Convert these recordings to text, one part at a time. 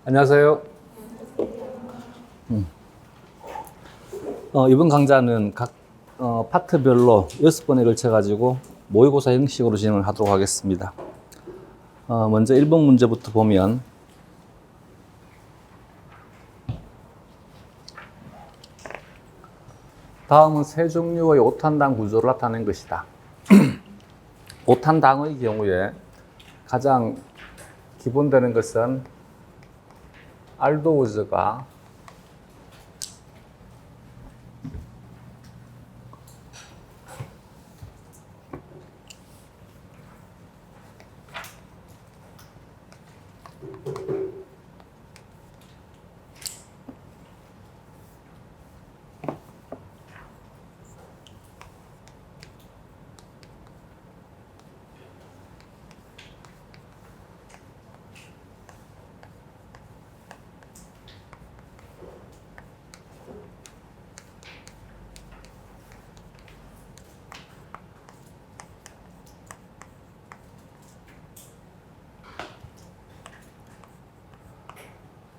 안녕하세요. 이번 강좌는 각 파트별로 6번에 걸쳐가지고 모의고사 형식으로 진행을 하도록 하겠습니다. 먼저 1번 문제부터 보면 다음은 세 종류의 오탄당 구조를 나타낸 것이다. 오탄당의 경우에 가장 기본되는 것은 알도우즈가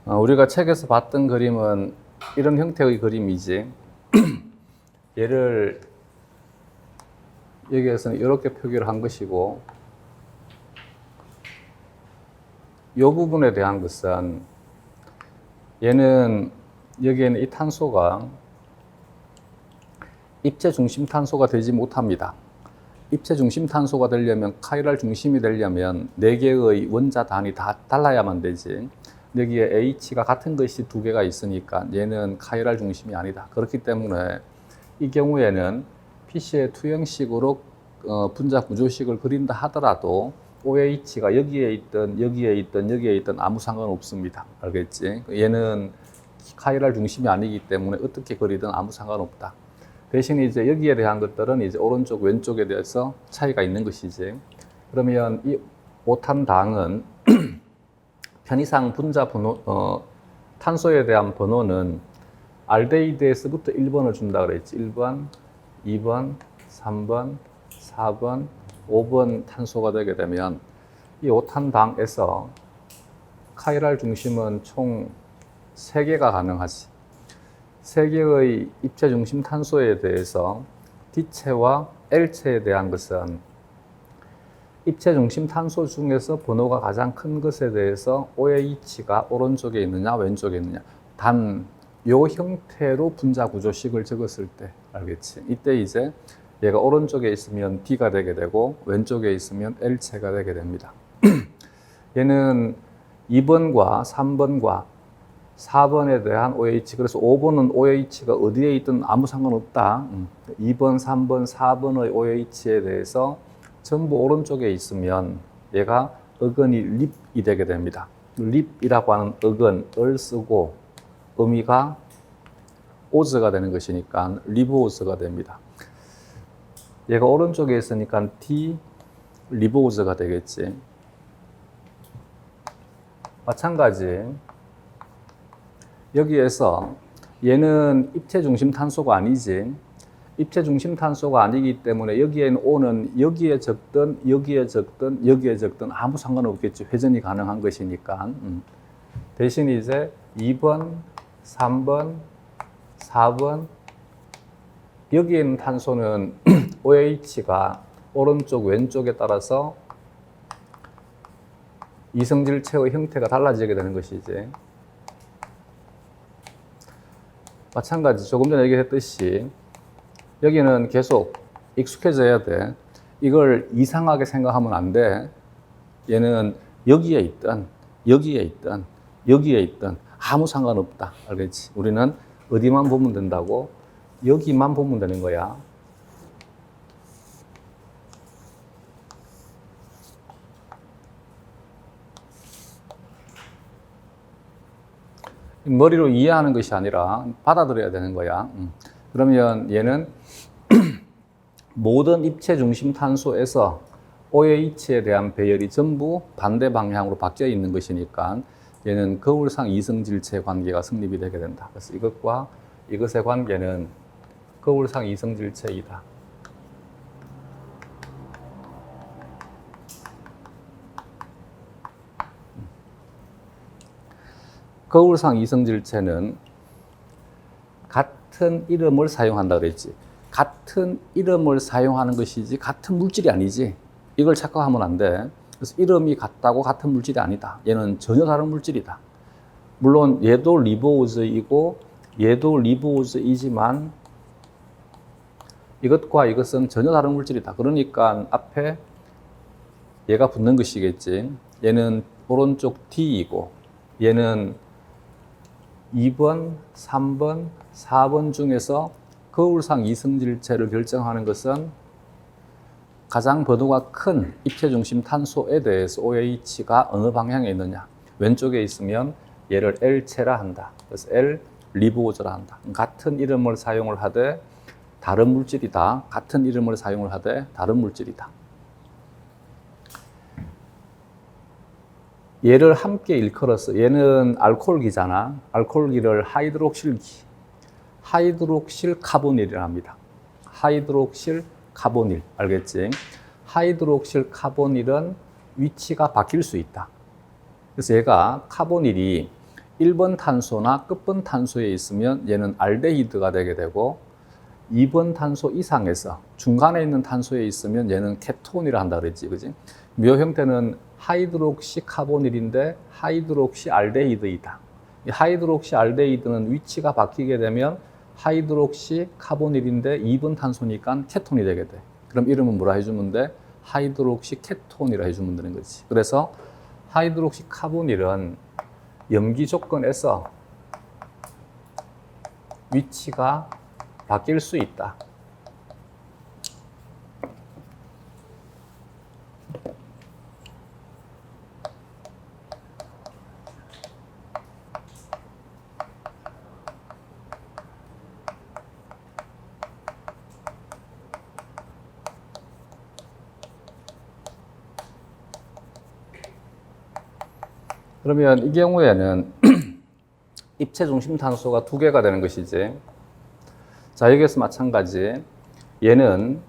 우리가 책에서 봤던 그림은 이런 형태의 그림이지. 얘를 여기에서는 이렇게 표기를 한 것이고, 이 부분에 대한 것은 얘는 여기에는 이 탄소가 입체 중심 탄소가 되지 못합니다. 입체 중심 탄소가 되려면, 카이랄 중심이 되려면 4개의 원자 단이 다 달라야만 되지. 여기에 H가 같은 것이 2개가 있으니까 얘는 카이랄 중심이 아니다. 그렇기 때문에 이 경우에는 PC의 투영식으로 분자 구조식을 그린다 하더라도 OH가 여기에 있든 여기에 있든 여기에 있든 아무 상관없습니다. 알겠지? 얘는 카이랄 중심이 아니기 때문에 어떻게 그리든 아무 상관없다. 대신 이제 여기에 대한 것들은 이제 오른쪽 왼쪽에 대해서 차이가 있는 것이지. 그러면 이 오탄당은 편의상 분자 번호, 탄소에 대한 번호는 알데히드에서부터 1번을 준다 그랬지. 1번, 2번, 3번, 4번, 5번 탄소가 되게 되면 이 오탄당에서 카이랄 중심은 총 3개가 가능하지. 3개의 입체 중심 탄소에 대해서 D체와 L체에 대한 것은 입체 중심 탄소 중에서 번호가 가장 큰 것에 대해서 OH가 오른쪽에 있느냐 왼쪽에 있느냐, 단 요 형태로 분자 구조식을 적었을 때, 알겠지? 이때 이제 얘가 오른쪽에 있으면 D가 되게 되고 왼쪽에 있으면 L체가 되게 됩니다. 얘는 2번과 3번과 4번에 대한 OH, 그래서 5번은 OH가 어디에 있든 아무 상관없다. 2번, 3번, 4번의 OH에 대해서 전부 오른쪽에 있으면 얘가 어근이 립이 되게 됩니다. 립이라고 하는 어근을 쓰고 의미가 오즈가 되는 것이니까 리브오즈가 됩니다. 얘가 오른쪽에 있으니까 D 리브오즈가 되겠지. 마찬가지 여기에서 얘는 입체 중심 탄소가 아니지. 입체 중심 탄소가 아니기 때문에 여기에는 O는 여기에 적든 여기에 적든 여기에 적든 아무 상관없겠지. 회전이 가능한 것이니까. 대신 이제 2번, 3번, 4번 여기에 있는 탄소는 OH가 오른쪽 왼쪽에 따라서 이성질체의 형태가 달라지게 되는 것이지. 마찬가지 조금 전에 얘기했듯이 여기는 계속 익숙해져야 돼. 이걸 이상하게 생각하면 안 돼. 얘는 여기에 있든 여기에 있든 여기에 있든 아무 상관없다. 알겠지? 우리는 어디만 보면 된다고? 여기만 보면 되는 거야. 머리로 이해하는 것이 아니라 받아들여야 되는 거야. 그러면 얘는 모든 입체 중심 탄소에서 OH에 대한 배열이 전부 반대 방향으로 바뀌어 있는 것이니까 얘는 거울상 이성질체 관계가 성립이 되게 된다. 그래서 이것과 이것의 관계는 거울상 이성질체이다. 거울상 이성질체는 같은 이름을 사용한다 그랬지. 같은 이름을 사용하는 것이지 같은 물질이 아니지. 이걸 착각하면 안 돼. 그래서 이름이 같다고 같은 물질이 아니다. 얘는 전혀 다른 물질이다. 물론 얘도 리보우즈이고 얘도 리보우즈이지만 이것과 이것은 전혀 다른 물질이다. 그러니까 앞에 얘가 붙는 것이겠지. 얘는 오른쪽 D이고 얘는 2번, 3번, 4번 중에서 거울상 이성질체를 결정하는 것은 가장 번호가 큰 입체중심 탄소에 대해서 OH가 어느 방향에 있느냐. 왼쪽에 있으면 얘를 L체라 한다. 그래서 L 리보우즈라 한다. 같은 이름을 사용을 하되 다른 물질이다. 같은 이름을 사용을 하되 다른 물질이다. 얘를 함께 일컬어서 얘는 알코올기잖아. 알코올기를 하이드록실기, 하이드록실 카보닐이라 합니다. 하이드록실 카보닐, 알겠지? 하이드록실 카보닐은 위치가 바뀔 수 있다. 그래서 얘가 카보닐이 1번 탄소나 끝번 탄소에 있으면 얘는 알데히드가 되게 되고 2번 탄소 이상에서 중간에 있는 탄소에 있으면 얘는 케톤이라 한다 그랬지, 그지? 묘 형태는 하이드록시 카보닐인데 하이드록시 알데히드이다. 이 하이드록시 알데히드는 위치가 바뀌게 되면 하이드록시 카보닐인데 2번 탄소니까 케톤이 되게 돼. 그럼 이름은 뭐라 해주면 돼? 하이드록시 케톤이라 해주면 되는 거지. 그래서 하이드록시 카보닐은 염기 조건에서 위치가 바뀔 수 있다. 그러면 이 경우에는 입체 중심 탄소가 2개가 되는 것이지. 자, 여기에서 마찬가지. 얘는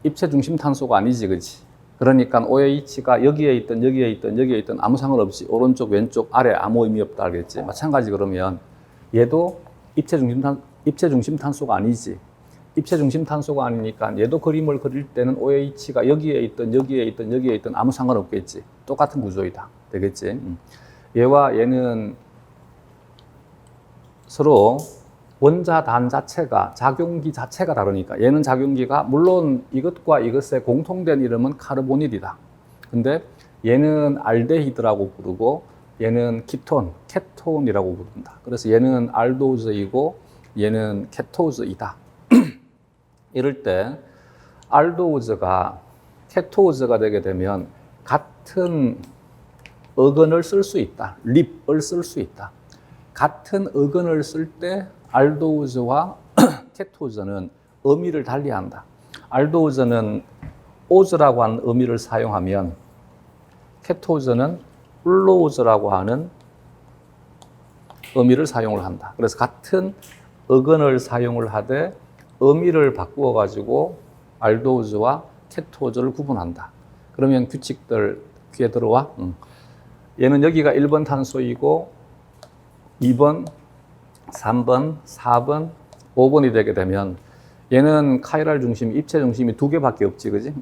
입체 중심 탄소가 아니지, 그렇지? 그러니까 OH가 여기에 있든 여기에 있든 여기에 있든 아무 상관없이 오른쪽, 왼쪽, 아래 아무 의미 없다, 알겠지? 마찬가지 그러면 얘도 입체 중심 탄소가 아니지. 입체 중심 탄소가 아니니까 얘도 그림을 그릴 때는 OH가 여기에 있든 여기에 있든 여기에 있든 아무 상관없겠지. 똑같은 구조이다. 되겠지? 얘와 얘는 서로 원자단 자체가, 작용기 자체가 다르니까 얘는 작용기가 물론 이것과 이것의 공통된 이름은 카르보닐이다. 근데 얘는 알데히드라고 부르고 얘는 키톤, 케톤이라고 부른다. 그래서 얘는 알도우즈이고 얘는 케토우즈이다. 이럴 때 알도우즈가 케토우즈가 되게 되면 같은 어근을 쓸 수 있다. 립을 쓸 수 있다. 같은 어근을 쓸 때 알도우즈와 케토우즈는 의미를 달리한다. 알도우즈는 오즈라고 하는 의미를 사용하면 케토우즈는 울로우즈라고 하는 의미를 사용을 한다. 그래서 같은 어근을 사용을 하되 의미를 바꾸어 가지고 알도우즈와 케토우즈를 구분한다. 그러면 규칙들 귀에 들어와. 얘는 여기가 1번 탄소이고 2번, 3번, 4번, 5번이 되게 되면 얘는 카이랄 중심, 입체 중심이 2개밖에 없지, 그지?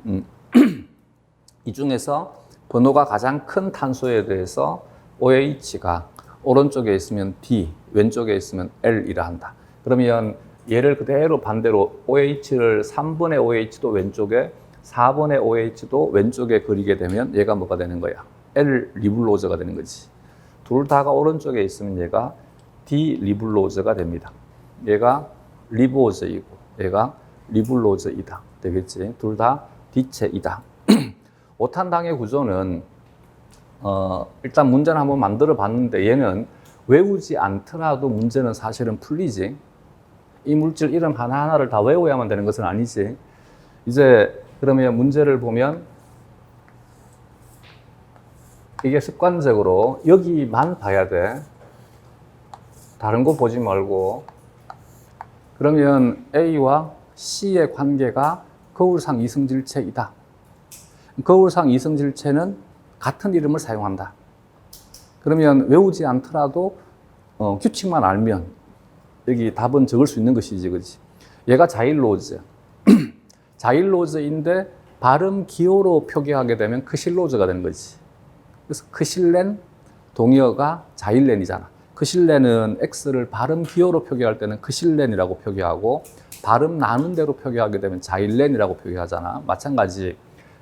이 중에서 번호가 가장 큰 탄소에 대해서 OH가 오른쪽에 있으면 D, 왼쪽에 있으면 L이라 한다. 그러면 얘를 그대로 반대로 OH를 3번의 OH도 왼쪽에 4번의 OH도 왼쪽에 그리게 되면 얘가 뭐가 되는 거야? L 리블로즈가 되는 거지. 둘 다가 오른쪽에 있으면 얘가 D 리블로즈가 됩니다. 얘가 리보즈이고 얘가 리블로즈이다. 되겠지? 둘 다 D체이다. 5탄당의 구조는 일단 문제는 한번 만들어 봤는데 얘는 외우지 않더라도 문제는 사실은 풀리지. 이 물질 이름 하나하나를 다 외워야만 되는 것은 아니지. 이제 그러면 문제를 보면 이게 습관적으로 여기만 봐야 돼. 다른 거 보지 말고. 그러면 A와 C의 관계가 거울상 이성질체이다. 거울상 이성질체는 같은 이름을 사용한다. 그러면 외우지 않더라도 규칙만 알면 여기 답은 적을 수 있는 것이지, 그렇지? 얘가 자일로즈. 자일로즈인데 발음 기호로 표기하게 되면 크실로즈가 되는 거지. 그래서 크실렌 동의어가 자일렌이잖아. 크실렌은 X를 발음 기호로 표기할 때는 크실렌이라고 표기하고 발음 나는 대로 표기하게 되면 자일렌이라고 표기하잖아. 마찬가지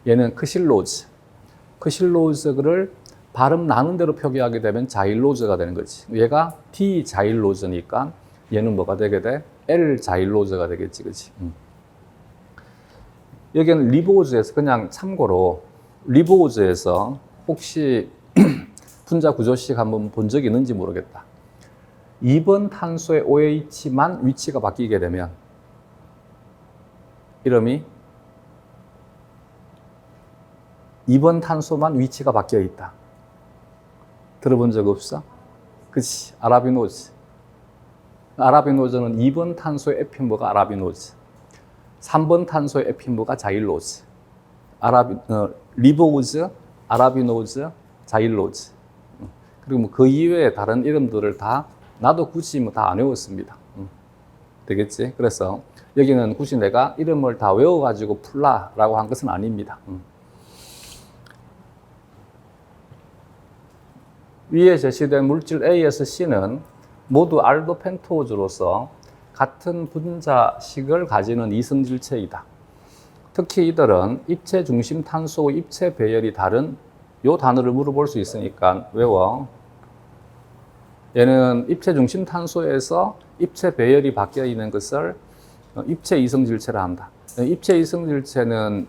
얘는 크실로즈. 크실로즈를 발음 나는 대로 표기하게 되면 자일로즈가 되는 거지. 얘가 D 자일로즈니까 얘는 뭐가 되게 돼? L 자일로즈가 되겠지, 그렇지? 여기는 리보즈에서 그냥 참고로 리보즈에서 혹시 분자 구조식 한번 본 적이 있는지 모르겠다. 2번 탄소의 OH만 위치가 바뀌게 되면 이름이 2번 탄소만 위치가 바뀌어 있다. 들어본 적 없어? 그치, 아라비노즈. 아라비노즈는 2번 탄소의 에핀보가 아라비노즈. 3번 탄소의 에핀보가 자일로즈. 리보우즈, 아라비노즈, 자일로즈. 그리고 뭐 그 이외에 다른 이름들을 다 나도 굳이 뭐 다 안 외웠습니다. 되겠지? 그래서 여기는 굳이 내가 이름을 다 외워가지고 풀라라고 한 것은 아닙니다. 위에 제시된 물질 A에서 C는 모두 알도펜토즈로서 같은 분자식을 가지는 이성질체이다. 특히 이들은 입체 중심 탄소의 입체 배열이 다른 요 단어를 물어볼 수 있으니까 외워. 얘는 입체 중심 탄소에서 입체 배열이 바뀌어 있는 것을 입체 이성질체라 한다. 입체 이성질체는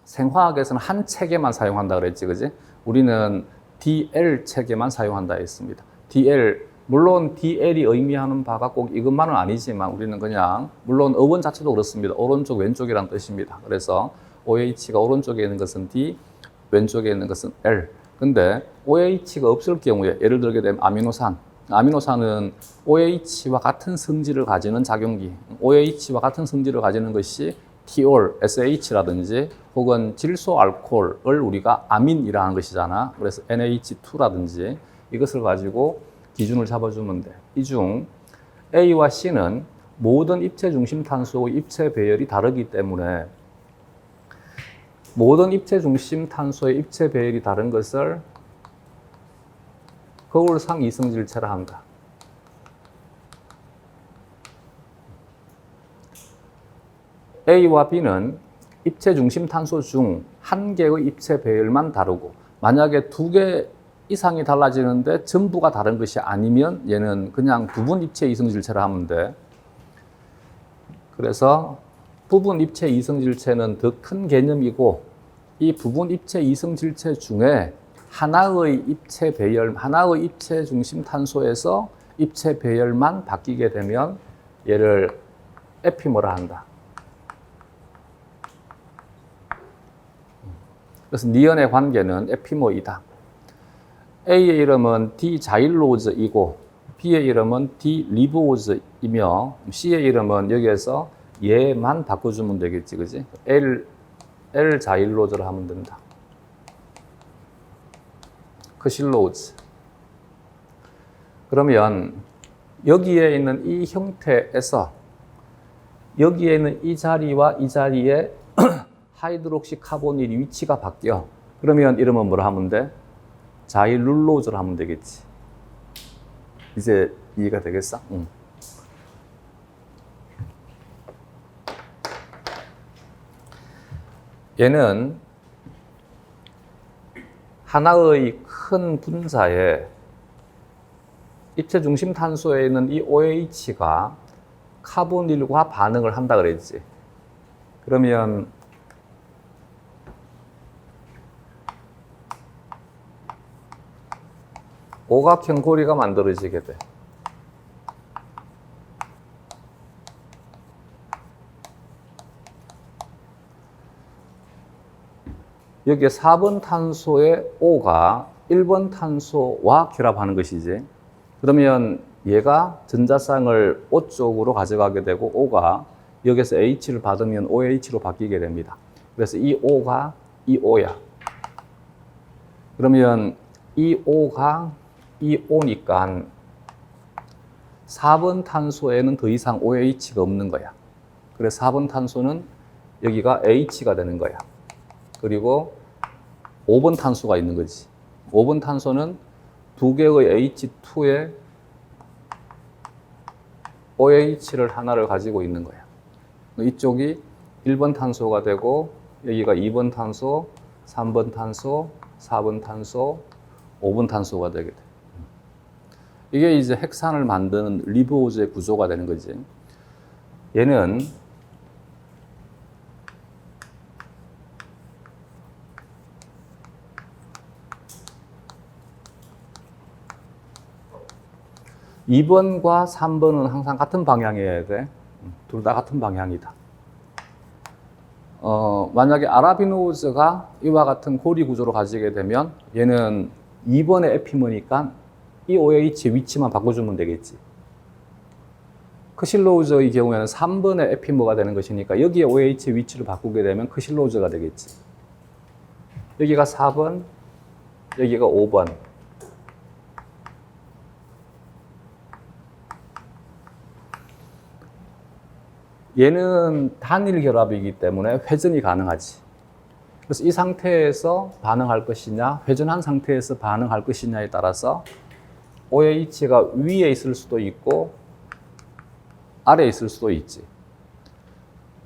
생화학에서는 한 체계만 사용한다 그랬지, 그지? 우리는 DL 체계만 사용한다 했습니다. DL, 물론 DL이 의미하는 바가 꼭 이것만은 아니지만 우리는 그냥, 물론 어원 자체도 그렇습니다. 오른쪽, 왼쪽이란 뜻입니다. 그래서 OH가 오른쪽에 있는 것은 D, 왼쪽에 있는 것은 L. 근데 OH가 없을 경우에 예를 들게 되면 아미노산. 아미노산은 OH와 같은 성질을 가지는 작용기, OH와 같은 성질을 가지는 것이 티올, SH라든지 혹은 질소 알코올을 우리가 아민이라 하는 것이잖아. 그래서 NH2라든지 이것을 가지고 기준을 잡아주면 돼. 이 중 A와 C는 모든 입체 중심 탄소의 입체 배열이 다르기 때문에 모든 입체 중심 탄소의 입체 배열이 다른 것을 거울상 이성질체라 한다. A와 B는 입체 중심 탄소 중 한 개의 입체 배열만 다르고 만약에 두 개 이상이 달라지는데 전부가 다른 것이 아니면 얘는 그냥 부분 입체 이성질체라 하면 돼. 그래서 부분 입체 이성질체는 더 큰 개념이고 이 부분 입체 이성질체 중에 하나의 입체 배열, 하나의 입체 중심 탄소에서 입체 배열만 바뀌게 되면 얘를 에피머라 한다. 그래서 니은의 관계는 에피모이다. A의 이름은 디자일로즈이고 B의 이름은 디리보즈이며 C의 이름은 여기에서 얘만 바꿔주면 되겠지, 그지? L 자일로즈를 하면 된다. 크실로즈. 그러면 여기에 있는 이 형태에서 여기에 있는 이 자리와 이 자리에 하이드록시 카보닐이 위치가 바뀌어. 그러면 이름은 뭐라 하면 돼? 자일룰로즈를 하면 되겠지. 이제 이해가 되겠어? 응. 얘는 하나의 큰 분자에 입체 중심 탄소에 있는 이 OH가 카보닐과 반응을 한다 그랬지. 그러면 오각형 고리가 만들어지게 돼. 여기에 4번 탄소의 O가 1번 탄소와 결합하는 것이지. 그러면 얘가 전자쌍을 O 쪽으로 가져가게 되고 O가 여기서 H를 받으면 OH로 바뀌게 됩니다. 그래서 이 O가 이 O야. 그러면 이 O가 이 O니까 4번 탄소에는 더 이상 OH가 없는 거야. 그래서 4번 탄소는 여기가 H가 되는 거야. 그리고 5번 탄소가 있는 거지. 5번 탄소는 두 개의 H2에 OH를 하나를 가지고 있는 거야. 이쪽이 1번 탄소가 되고 여기가 2번 탄소, 3번 탄소, 4번 탄소, 5번 탄소가 되게 돼. 이게 이제 핵산을 만드는 리보즈의 구조가 되는 거지. 얘는 (2번과) (3번은) 항상 같은 방향이어야 돼. 둘 다 같은 방향이다. 만약에 아라비노즈가 이와 같은 고리 구조를 가지게 되면 얘는 2번의 에피머니까 이 OH의 위치만 바꿔주면 되겠지. 크실로우저의 경우에는 3번의 에피머가 되는 것이니까 여기에 OH의 위치를 바꾸게 되면 크실로우저가 되겠지. 여기가 4번, 여기가 5번. 얘는 단일 결합이기 때문에 회전이 가능하지. 그래서 이 상태에서 반응할 것이냐, 회전한 상태에서 반응할 것이냐에 따라서 OH가 위에 있을 수도 있고 아래에 있을 수도 있지.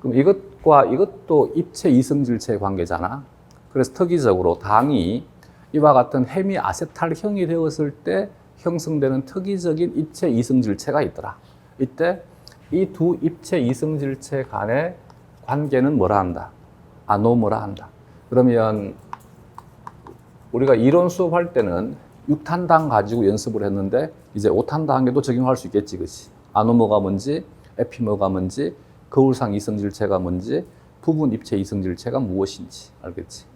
그럼 이것과 이것도 입체 이성질체의 관계잖아. 그래서 특이적으로 당이 이와 같은 헤미아세탈형이 되었을 때 형성되는 특이적인 입체 이성질체가 있더라. 이때 이 두 입체 이성질체 간의 관계는 뭐라 한다? 아노모라 한다. 그러면 우리가 이론 수업할 때는 6탄당 가지고 연습을 했는데 이제 5탄당에도 적용할 수 있겠지, 그치? 아노모가 뭔지, 에피머가 뭔지, 거울상 이성질체가 뭔지, 부분 입체 이성질체가 무엇인지 알겠지?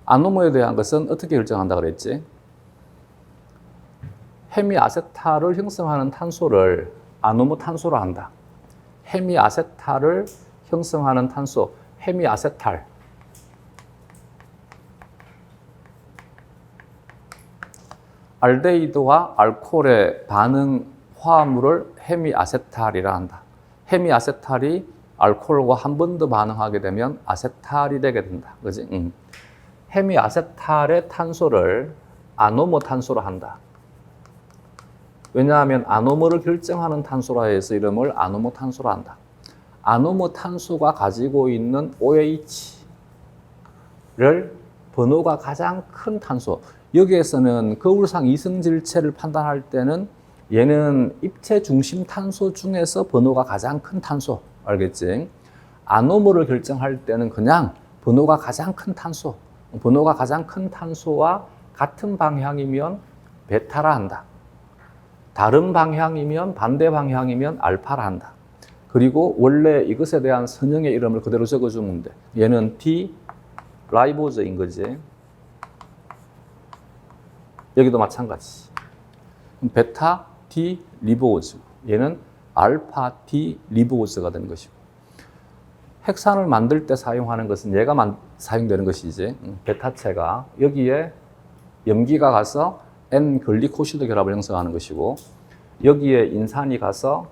아노모에 대한 것은 어떻게 결정한다 그랬지? 헤미아세탈을 형성하는 탄소를 아노모 탄소로 한다. 헤미아세탈을 형성하는 탄소, 헤미아세탈. 알데히드와 알코올의 반응 화합물을 헤미아세탈이라 한다. 헤미아세탈이 알코올과 한 번 더 반응하게 되면 아세탈이 되게 된다. 그지? 헤미아세탈의 탄소를 아노모 탄소로 한다. 왜냐하면 아노모를 결정하는 탄소라 해서 이름을 아노모 탄소로 한다. 아노모 탄소가 가지고 있는 OH를 번호가 가장 큰 탄소. 여기에서는 거울상 이성질체를 판단할 때는 얘는 입체 중심 탄소 중에서 번호가 가장 큰 탄소. 알겠지? 아노모를 결정할 때는 그냥 번호가 가장 큰 탄소. 번호가 가장 큰 탄소와 같은 방향이면 베타라 한다. 다른 방향이면 반대 방향이면 알파라 한다. 그리고 원래 이것에 대한 선형의 이름을 그대로 적어주면 돼. 얘는 D 라이보즈인 거지. 여기도 마찬가지. 베타 D 리보즈. 얘는 알파 D 리보즈가 되는 것이고. 핵산을 만들 때 사용하는 것은 얘가 사용되는 것이지. 베타체가 여기에 염기가 가서 N-글리코시드 결합을 형성하는 것이고 여기에 인산이 가서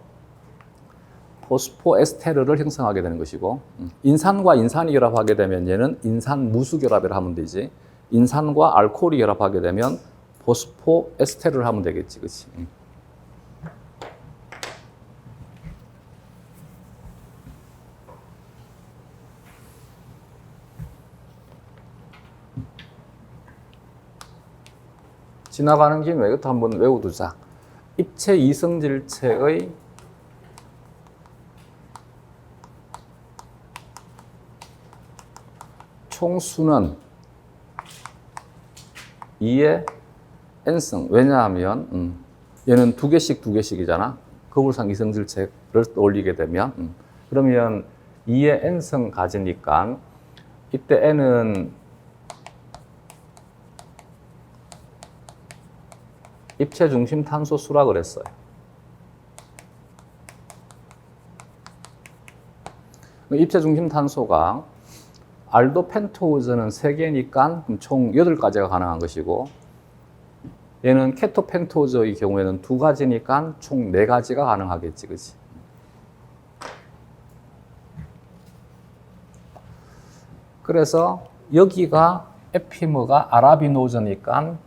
포스포에스테르를 형성하게 되는 것이고 인산과 인산이 결합하게 되면 얘는 인산 무수 결합을 하면 되지. 인산과 알코올이 결합하게 되면 포스포에스테르를 하면 되겠지. 그치? 지나가는 김에 이것도 한번 외워두자. 입체 이성질체의 총수는 2의 n승. 왜냐하면 얘는 두 개씩이잖아. 거울상 이성질체를 떠올리게 되면 그러면 2의 n승 가지니까 이때 n은 입체 중심 탄소 수라 그랬어요. 입체 중심 탄소가 알도 펜토우즈는 3개니까 총 8가지가 가능한 것이고 얘는 케토펜토저의 경우에는 2가지니까 총 4가지가 가능하겠지, 그치? 그래서 여기가 에피머가 아라비노저니까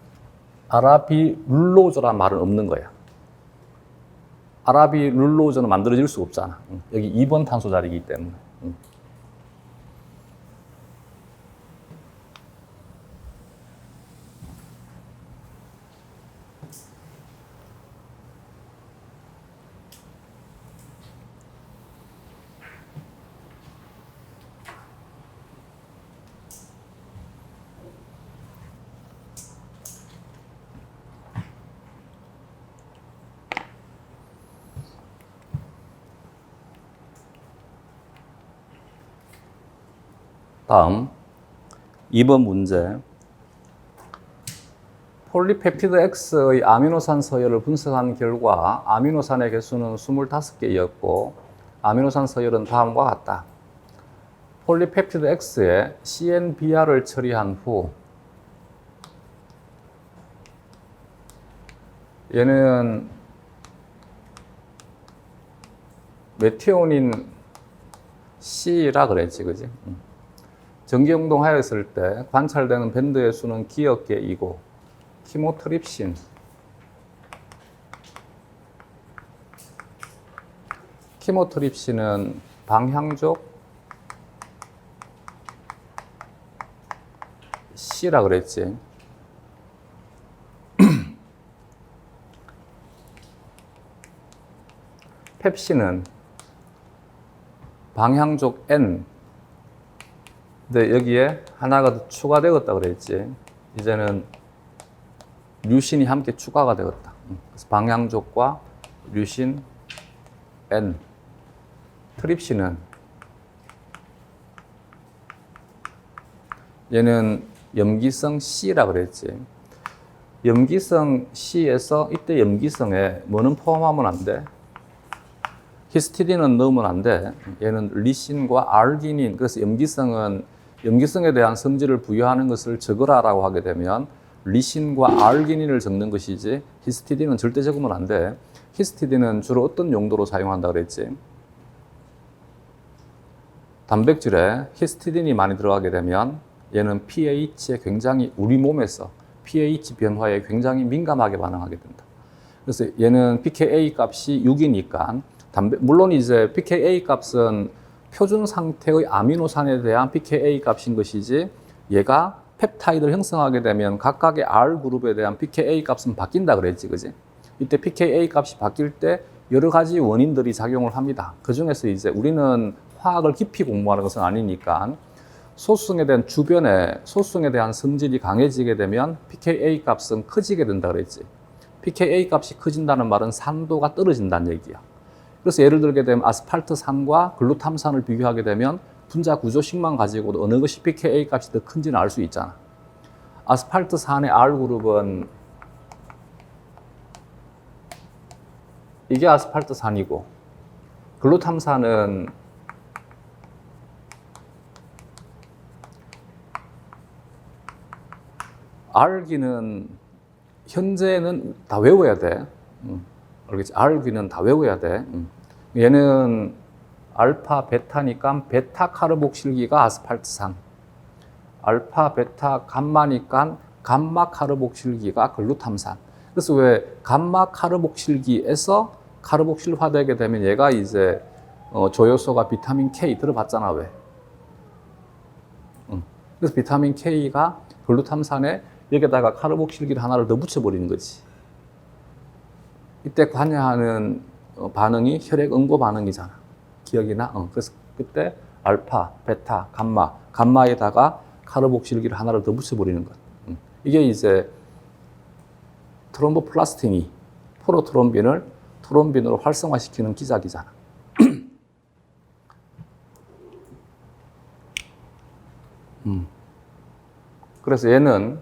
아라비룰로저란 말은 없는 거야. 아라비룰로저는 만들어질 수가 없잖아. 여기 2번 탄소 자리이기 때문에. 다음 2번 문제. 폴리펩티드 X의 아미노산 서열을 분석한 결과 아미노산의 개수는 25개였고 아미노산 서열은 다음과 같다. 폴리펩티드 X에 CNBR을 처리한 후 얘는 메티오닌 C라 그랬지, 그지? 전기운동하였을 때 관찰되는 밴드의 수는 기억 개이고 키모트립신, 키모트립신은 방향족 C라 그랬지. 펩신은 방향족 N. 근데 여기에 하나가 더 추가되었다 그랬지. 이제는 류신이 함께 추가가 되었다. 그래서 방향족과 류신 N. 트립신은 얘는 염기성 C라 그랬지. 염기성 C에서 이때 염기성에 뭐는 포함하면 안 돼? 히스티딘은 넣으면 안 돼. 얘는 리신과 아르기닌. 그래서 염기성에 대한 성질을 부여하는 것을 적으라라고 하게 되면 리신과 아르기닌을 적는 것이지 히스티딘은 절대 적으면 안 돼. 히스티딘은 주로 어떤 용도로 사용한다 그랬지? 단백질에 히스티딘이 많이 들어가게 되면 얘는 pH에 굉장히 우리 몸에서 pH 변화에 굉장히 민감하게 반응하게 된다. 그래서 얘는 pKa 값이 6이니까 물론 이제 pKa 값은 표준 상태의 아미노산에 대한 pKa 값인 것이지 얘가 펩타이드를 형성하게 되면 각각의 R 그룹에 대한 pKa 값은 바뀐다 그랬지, 그지? 이때 pKa 값이 바뀔 때 여러 가지 원인들이 작용을 합니다. 그 중에서 이제 우리는 화학을 깊이 공부하는 것은 아니니까 소수성에 대한 소수성에 대한 성질이 강해지게 되면 pKa 값은 커지게 된다 그랬지. pKa 값이 커진다는 말은 산도가 떨어진다는 얘기야. 그래서 예를 들게 되면 아스팔트산과 글루탐산을 비교하게 되면 분자 구조식만 가지고도 어느 것이 pKa 값이 더 큰지는 알 수 있잖아. 아스팔트산의 R그룹은 이게 아스팔트산이고 글루탐산은 R기는 현재는 다 외워야 돼. 알겠지? R기는 다 외워야 돼. 얘는 알파, 베타니까 베타 카르복실기가 아스팔트산. 알파, 베타, 감마니까 감마 카르복실기가 글루탐산. 그래서 왜 감마 카르복실기에서 카르복실화되게 되면 얘가 이제 조효소가 비타민 K 들어봤잖아, 왜? 그래서 비타민 K가 글루탐산에 여기다가 카르복실기를 하나를 더 붙여버리는 거지. 이때 관여하는 반응이 혈액 응고 반응이잖아. 기억이 나? 그래서 그때 알파, 베타, 감마에다가 카르복실기를 하나를 더 붙여버리는 것. 이게 이제 트롬보플라스틴이 프로트롬빈을 트롬빈으로 활성화시키는 기작이잖아. 그래서 얘는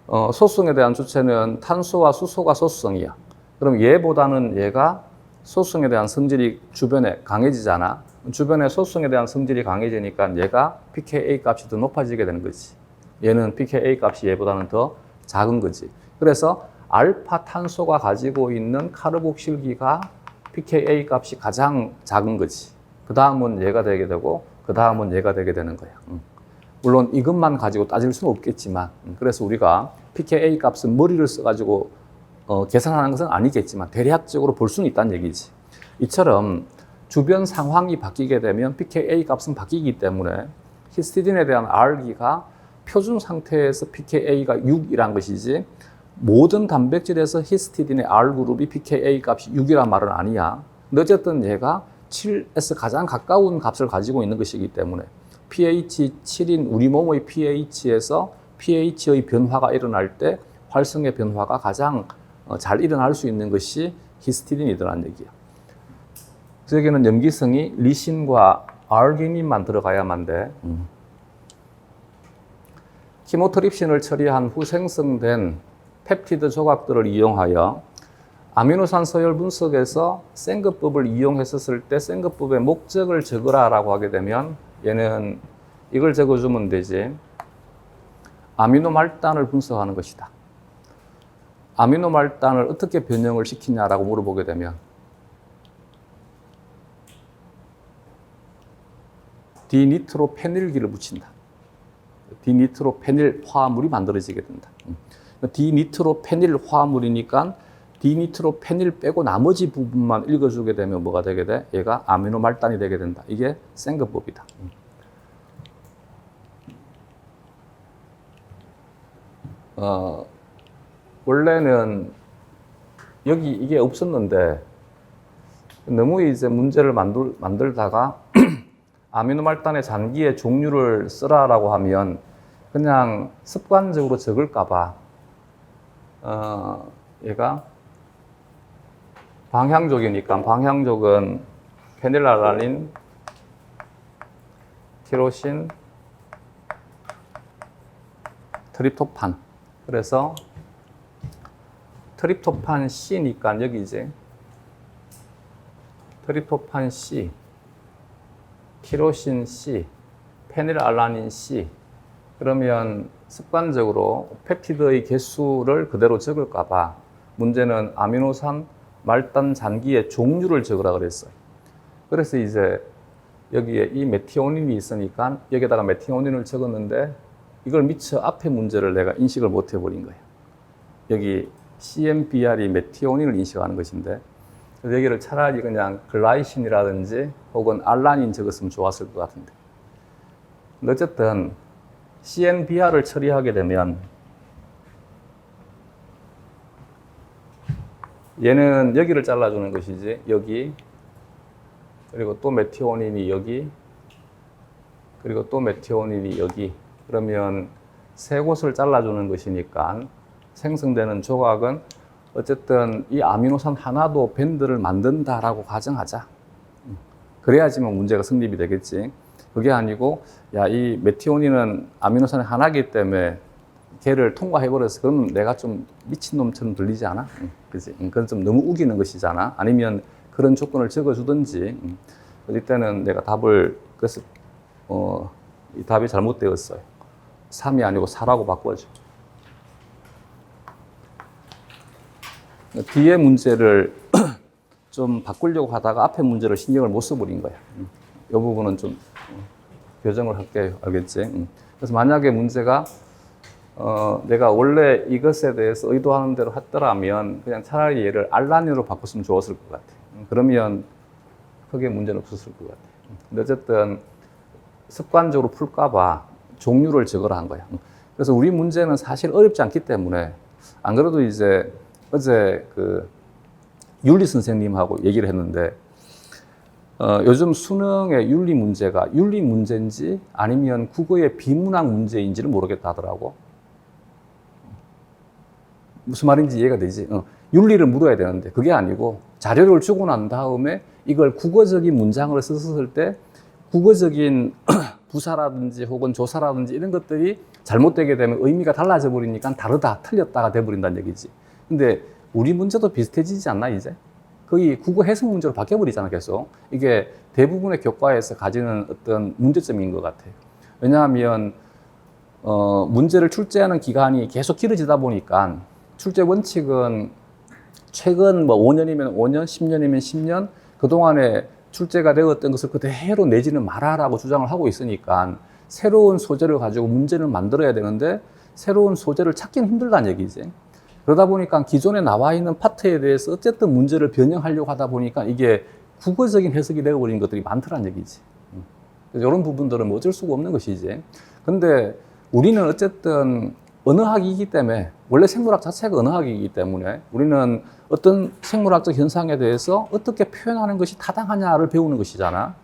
소수성에 대한 주체는 탄소와 수소가 소수성이야. 그럼 얘보다는 얘가 소수성에 대한 성질이 주변에 강해지잖아. 주변에 소수성에 대한 성질이 강해지니까 얘가 pKa 값이 더 높아지게 되는 거지. 얘는 pKa 값이 얘보다는 더 작은 거지. 그래서 알파 탄소가 가지고 있는 카르복실기가 pKa 값이 가장 작은 거지. 그 다음은 얘가 되게 되고 그 다음은 얘가 되게 되는 거야. 물론 이것만 가지고 따질 수는 없겠지만, 그래서 우리가 pKa 값은 머리를 써가지고 계산하는 것은 아니겠지만 대략적으로 볼 수는 있다는 얘기지. 이처럼 주변 상황이 바뀌게 되면 pKa 값은 바뀌기 때문에 히스티딘에 대한 R기가 표준 상태에서 pKa가 6이란 것이지, 모든 단백질에서 히스티딘의 R그룹이 pKa 값이 6이란 말은 아니야. 근데 어쨌든 얘가 7에서 가장 가까운 값을 가지고 있는 것이기 때문에 pH 7인 우리 몸의 pH에서 pH의 변화가 일어날 때 활성의 변화가 가장 잘 일어날 수 있는 것이 히스티딘이더란 얘기야. 그래서 여기는 염기성이 리신과 아르기닌만 들어가야만 돼. 키모트립신을 처리한 후 생성된 펩티드 조각들을 이용하여 아미노산 서열 분석에서 생거법을 이용했었을 때 생거법의 목적을 적으라라고 하게 되면 얘는 이걸 적어주면 되지. 아미노 말단을 분석하는 것이다. 아미노 말단을 어떻게 변형을 시키냐라고 물어보게 되면 디니트로페닐기를 붙인다. 디니트로페닐 화합물이 만들어지게 된다. 디니트로페닐 화합물이니까 디니트로페닐 빼고 나머지 부분만 읽어주게 되면 뭐가 되게 돼? 얘가 아미노 말단이 되게 된다. 이게 생거법이다. 원래는 여기 이게 없었는데 너무 이제 문제를 만들다가 아미노 말단의 잔기의 종류를 쓰라라고 하면 그냥 습관적으로 적을까봐 얘가 방향족이니까 방향족은 페닐알라닌, 티로신, 트립토판. 그래서 트립토판 C니까 여기 이제 트립토판 C, 티로신 C, 페닐알라닌 C. 그러면 습관적으로 펩티드의 개수를 그대로 적을까봐 문제는 아미노산 말단 잔기의 종류를 적으라 그랬어요. 그래서 이제 여기에 이 메티오닌이 있으니까 여기다가 메티오닌을 적었는데 이걸 미처 앞에 문제를 내가 인식을 못 해버린 거예요. 여기 CMBR이 메티오닌을 인식하는 것인데 여기를 차라리 그냥 글라이신이라든지 혹은 알라닌 적었으면 좋았을 것 같은데. 근데 어쨌든 CNBR을 처리하게 되면 얘는 여기를 잘라주는 것이지. 여기, 그리고 또 메티오닌이 여기, 그리고 또 메티오닌이 여기. 그러면 세 곳을 잘라주는 것이니까 생성되는 조각은 어쨌든 이 아미노산 하나도 밴드를 만든다라고 가정하자. 그래야지만 문제가 성립이 되겠지. 그게 아니고 야, 이 메티오닌은 아미노산의 하나이기 때문에 걔를 통과해버려서 그러면 내가 좀 미친놈처럼 들리지 않아? 그치? 그건 좀 너무 우기는 것이잖아. 아니면 그런 조건을 적어주든지. 이때는 내가 답을 그래서 이 답이 잘못되었어요. 3이 아니고 4라고 바꿔줘. 뒤에 문제를 좀 바꾸려고 하다가 앞에 문제를 신경을 못 써버린 거야. 이 부분은 좀 교정을 할게요. 알겠지? 그래서 만약에 문제가 내가 원래 이것에 대해서 의도하는 대로 했더라면 그냥 차라리 얘를 알라닌으로 바꿨으면 좋았을 것 같아. 그러면 크게 문제는 없었을 것 같아. 근데 어쨌든 습관적으로 풀까봐 종류를 적으라 한 거야. 그래서 우리 문제는 사실 어렵지 않기 때문에 안 그래도 이제 어제 그 윤리 선생님하고 얘기를 했는데 요즘 수능의 윤리 문제가 윤리 문제인지 아니면 국어의 비문학 문제인지를 모르겠다 하더라고. 무슨 말인지 이해가 되지? 윤리를 물어야 되는데 그게 아니고 자료를 주고 난 다음에 이걸 국어적인 문장을 썼을 때 국어적인 부사라든지 혹은 조사라든지 이런 것들이 잘못되게 되면 의미가 달라져 버리니까 다르다, 틀렸다가 돼버린다는 얘기지. 근데 우리 문제도 비슷해지지 않나 이제? 거의 국어 해석 문제로 바뀌어버리잖아 계속. 이게 대부분의 교과에서 가지는 어떤 문제점인 것 같아요. 왜냐하면 문제를 출제하는 기간이 계속 길어지다 보니까 출제 원칙은 최근 뭐 5년이면 5년, 10년이면 10년 그동안에 출제가 되었던 것을 그대로 내지는 말아라고 주장을 하고 있으니까 새로운 소재를 가지고 문제를 만들어야 되는데 새로운 소재를 찾기는 힘들다는 얘기지. 그러다 보니까 기존에 나와 있는 파트에 대해서 어쨌든 문제를 변형하려고 하다 보니까 이게 국어적인 해석이 되어버린 것들이 많더란 얘기지. 그래서 이런 부분들은 뭐 어쩔 수가 없는 것이지. 근데 우리는 어쨌든 언어학이기 때문에, 원래 생물학 자체가 언어학이기 때문에 우리는 어떤 생물학적 현상에 대해서 어떻게 표현하는 것이 타당하냐를 배우는 것이잖아.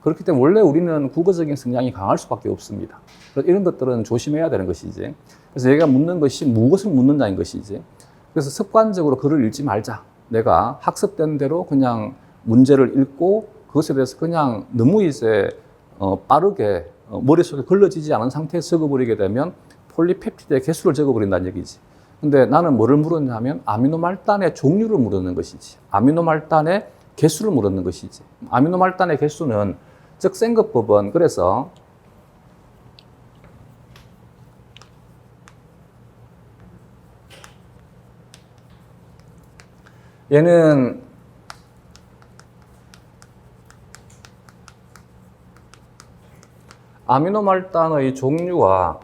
그렇기 때문에 원래 우리는 국어적인 성향이 강할 수밖에 없습니다. 그래서 이런 것들은 조심해야 되는 것이지. 그래서 얘가 묻는 것이 무엇을 묻는다는 것이지. 그래서 습관적으로 글을 읽지 말자. 내가 학습된 대로 그냥 문제를 읽고 그것에 대해서 그냥 너무 이제 빠르게 머릿속에 걸러지지 않은 상태에서 적어버리게 되면 폴리펩티드의 개수를 적어버린다는 얘기지. 근데 나는 뭐를 물었냐면 아미노말단의 종류를 물었는 것이지. 아미노말단의 개수를 물었는 것이지. 아미노말단의 개수는 즉 생급법은 그래서 얘는 아미노말단의 종류와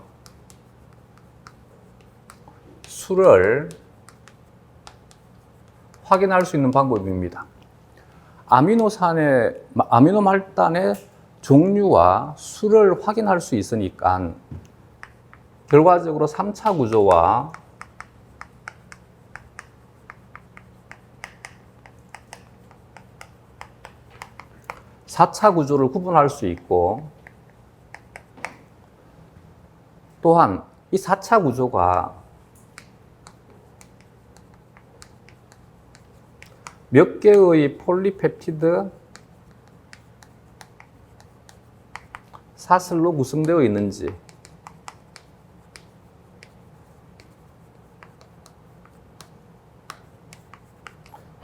수를 확인할 수 있는 방법입니다. 아미노말단의 종류와 수를 확인할 수 있으니까 결과적으로 3차 구조와 4차 구조를 구분할 수 있고, 또한 이 4차 구조가 몇 개의 폴리펩티드 사슬로 구성되어 있는지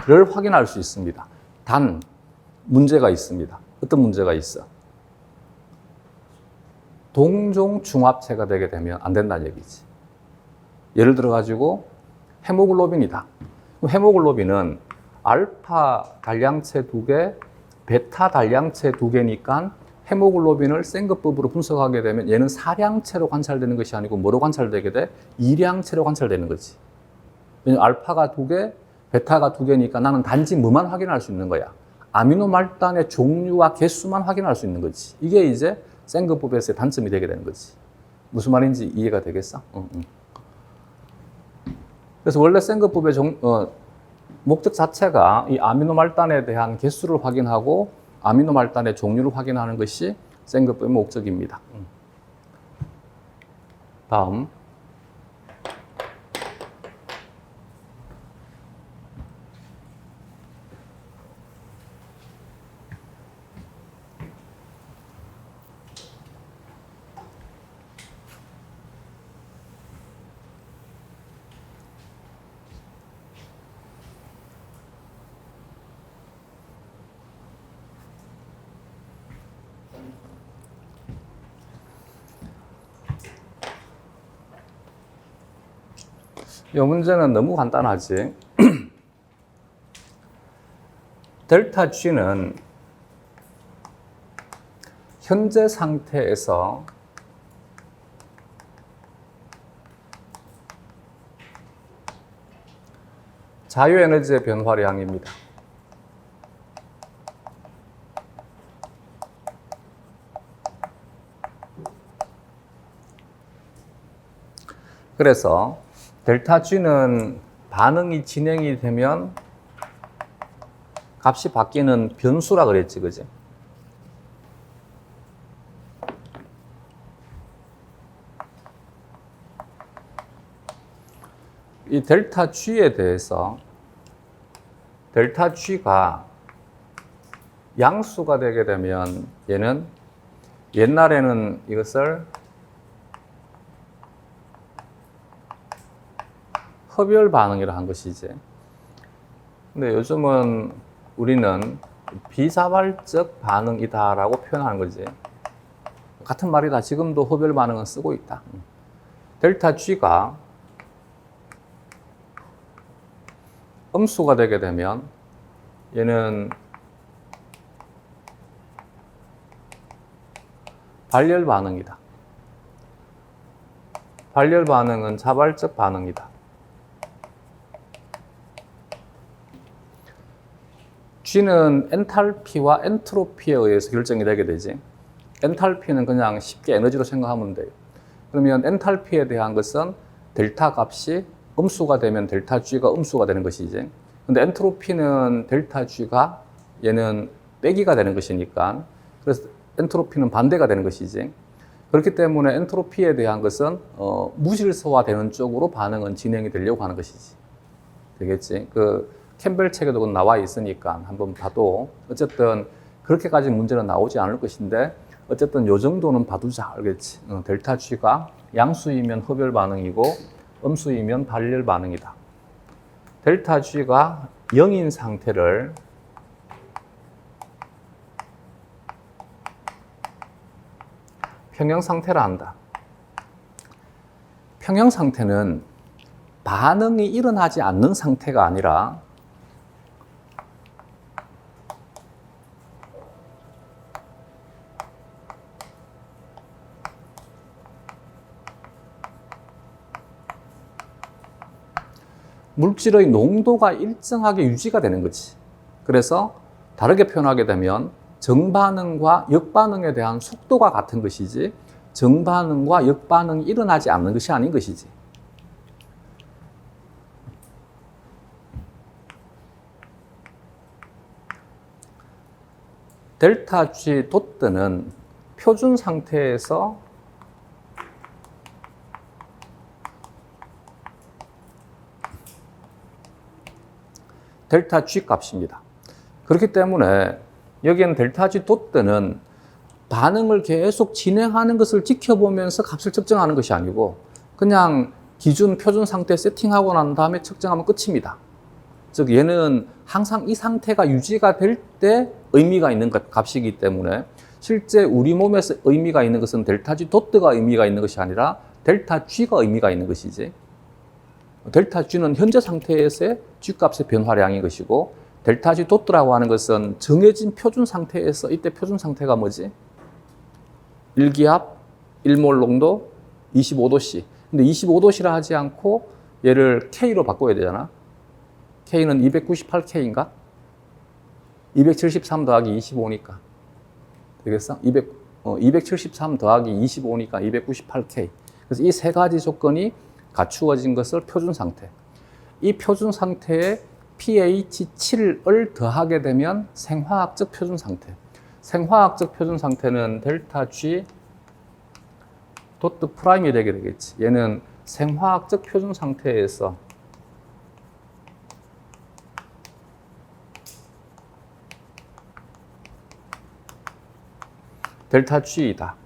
를 확인할 수 있습니다. 단 문제가 있습니다. 어떤 문제가 있어? 동종 중합체가 되게 되면 안 된다는 얘기지. 예를 들어 가지고 헤모글로빈이다. 헤모글로빈은 알파 단량체 2개, 베타 단량체 2개니까 헤모글로빈을 생급법으로 분석하게 되면 얘는 4량체로 관찰되는 것이 아니고 뭐로 관찰되게 돼? 2량체로 관찰되는 거지. 왜냐면 알파가 2개, 베타가 2개니까 나는 단지 뭐만 확인할 수 있는 거야? 아미노말단의 종류와 개수만 확인할 수 있는 거지. 이게 이제 생급법에서의 단점이 되게 되는 거지. 무슨 말인지 이해가 되겠어? 그래서 원래 생급법의 목적 자체가 이 아미노말단에 대한 개수를 확인하고 아미노말단의 종류를 확인하는 것이 생급법의 목적입니다. 다음. 이 문제는 너무 간단하지. 델타 G는 현재 상태에서 자유에너지의 변화량입니다. 그래서 델타 G는 반응이 진행이 되면 값이 바뀌는 변수라 그랬지, 그지? 이 델타 G에 대해서 델타 G가 양수가 되게 되면 얘는 옛날에는 이것을 흡열 반응이라 한 것이지. 근데 요즘은 우리는 비자발적 반응이다라고 표현하는 거지. 같은 말이다. 지금도 흡열 반응은 쓰고 있다. 델타 G가 음수가 되게 되면 얘는 발열 반응이다. 발열 반응은 자발적 반응이다. G는 엔탈피와 엔트로피에 의해서 결정이 되게 되지. 엔탈피는 그냥 쉽게 에너지로 생각하면 돼요. 그러면 엔탈피에 대한 것은 델타 값이 음수가 되면 델타 G가 음수가 되는 것이지. 근데 엔트로피는 델타 G가 얘는 빼기가 되는 것이니까, 그래서 엔트로피는 반대가 되는 것이지. 그렇기 때문에 엔트로피에 대한 것은 무질서화되는 쪽으로 반응은 진행이 되려고 하는 것이지. 되겠지? 그 캠벨 책에도 그건 나와 있으니까 한번 봐도 어쨌든 그렇게까지 문제는 나오지 않을 것인데, 어쨌든 요 정도는 봐두자. 알겠지? 델타 G가 양수이면 흡열 반응이고 음수이면 발열 반응이다. 델타 G가 0인 상태를 평형 상태라 한다. 평형 상태는 반응이 일어나지 않는 상태가 아니라 물질의 농도가 일정하게 유지가 되는 거지. 그래서 다르게 표현하게 되면 정반응과 역반응에 대한 속도가 같은 것이지, 정반응과 역반응이 일어나지 않는 것이 아닌 것이지. 델타 G 도트는 표준 상태에서 델타 G 값입니다. 그렇기 때문에 여기에는 델타 G 도트는 반응을 계속 진행하는 것을 지켜보면서 값을 측정하는 것이 아니고 그냥 기준 표준 상태 세팅하고 난 다음에 측정하면 끝입니다. 즉 얘는 항상 이 상태가 유지가 될 때 의미가 있는 값이기 때문에 실제 우리 몸에서 의미가 있는 것은 델타 G 도트가 의미가 있는 것이 아니라 델타 G가 의미가 있는 것이지. 델타 G는 현재 상태에서의 G 값의 변화량인 것이고, 델타 G 도트라고 하는 것은 정해진 표준 상태에서, 이때 표준 상태가 뭐지? 1기압, 1몰 농도, 25도씨. 근데 25도씨라 하지 않고 얘를 K로 바꿔야 되잖아. K는 298K인가? 273 더하기 25니까. 되겠어? 273 더하기 25니까 298K. 그래서 이 세 가지 조건이 갖추어진 것을 표준 상태. 이 표준 상태에 pH 7을 더하게 되면 생화학적 표준 상태. 생화학적 표준 상태는 델타 G 도트 프라임이 되게 되겠지. 얘는 생화학적 표준 상태에서 델타 G이다.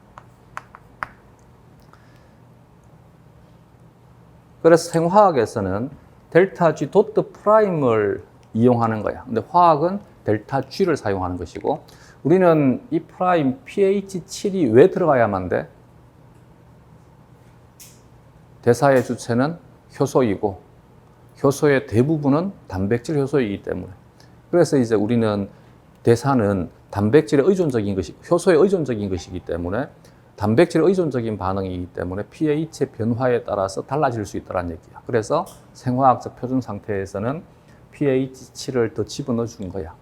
그래서 생화학에서는 델타 G 도트 프라임을 이용하는 거야. 근데 화학은 델타 G를 사용하는 것이고, 우리는 이 프라임 pH 7이 왜 들어가야만 돼? 대사의 주체는 효소이고, 효소의 대부분은 단백질 효소이기 때문에. 그래서 이제 우리는 대사는 단백질에 의존적인 것이, 효소에 의존적인 것이기 때문에 단백질에 의존적인 반응이기 때문에 pH의 변화에 따라서 달라질 수 있다는 얘기야. 그래서 생화학적 표준 상태에서는 pH 7을 더 집어넣어 준 거야.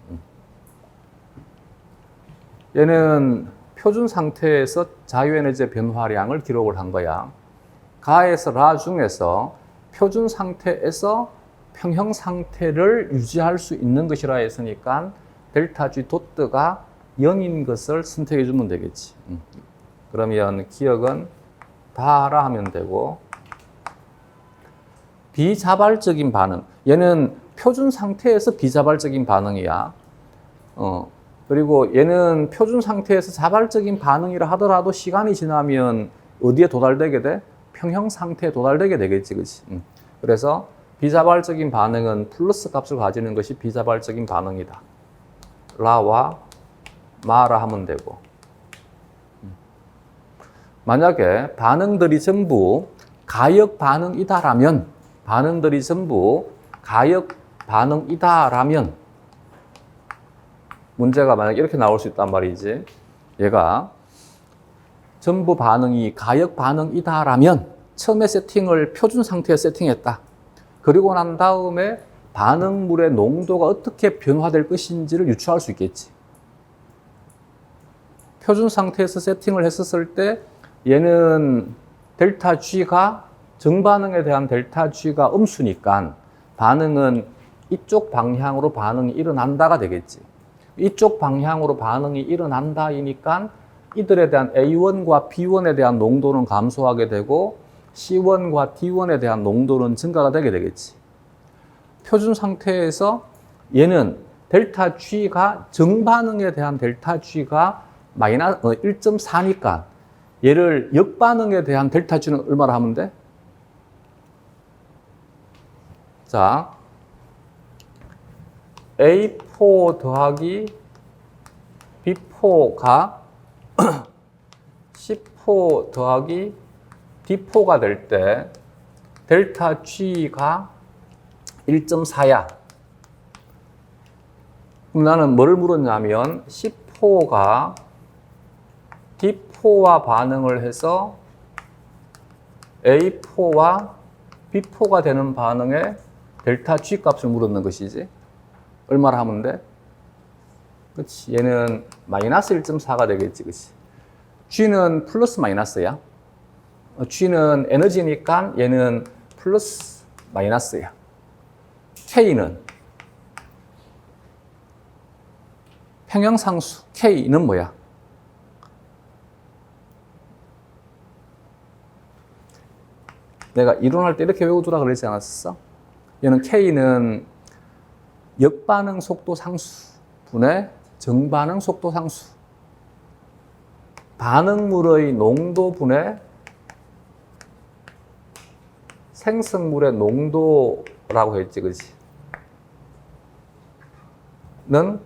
얘는 표준 상태에서 자유에너지의 변화량을 기록을 한 거야. 가에서 라 중에서 표준 상태에서 평형 상태를 유지할 수 있는 것이라 했으니까 델타 G 도트가 0인 것을 선택해 주면 되겠지. 그러면 기억은 다 알아 하면 되고, 비자발적인 반응. 얘는 표준 상태에서 비자발적인 반응이야. 그리고 얘는 표준 상태에서 자발적인 반응이라 하더라도 시간이 지나면 어디에 도달되게 돼? 평형 상태에 도달되게 되겠지, 그치? 그래서 비자발적인 반응은 플러스 값을 가지는 것이 비자발적인 반응이다. 라와 마라 하면 되고, 만약에 반응들이 전부 가역 반응이다라면 반응들이 전부 가역 반응이다라면 문제가 만약 이렇게 나올 수 있단 말이지. 얘가 전부 반응이 가역 반응이다라면 처음에 세팅을 표준 상태에 세팅했다. 그리고 난 다음에 반응물의 농도가 어떻게 변화될 것인지를 유추할 수 있겠지. 표준 상태에서 세팅을 했었을 때 얘는 델타 G가 정반응에 대한 델타 G가 음수니까 반응은 이쪽 방향으로 반응이 일어난다가 되겠지. 이쪽 방향으로 반응이 일어난다이니까 이들에 대한 A1과 B1에 대한 농도는 감소하게 되고 C1과 D1에 대한 농도는 증가가 되게 되겠지. 표준 상태에서 얘는 델타 G가 정반응에 대한 델타 G가 마이너스 1.4니까 얘를 역반응에 대한 델타 G는 얼마나 하면 돼? 자, A4 더하기 B4가 C4 더하기 D4가 될 때 델타 G가 1.4야. 그럼 나는 뭐를 물었냐면 C4가 D4와 반응을 해서 A4와 B4가 되는 반응에 델타 G 값을 물었는 것이지. 얼마나 하면 돼? 그렇지. 얘는 마이너스 1.4가 되겠지. 그렇지. G는 플러스 마이너스야. G는 에너지니까 얘는 플러스 마이너스야. K는 평형상수. K는 뭐야? 내가 이론할 때 이렇게 외워두라 그러지 않았어? 얘는 K는 역반응 속도 상수 분의 정반응 속도 상수. 반응물의 농도 분의 생성물의 농도라고 했지, 그렇지? 는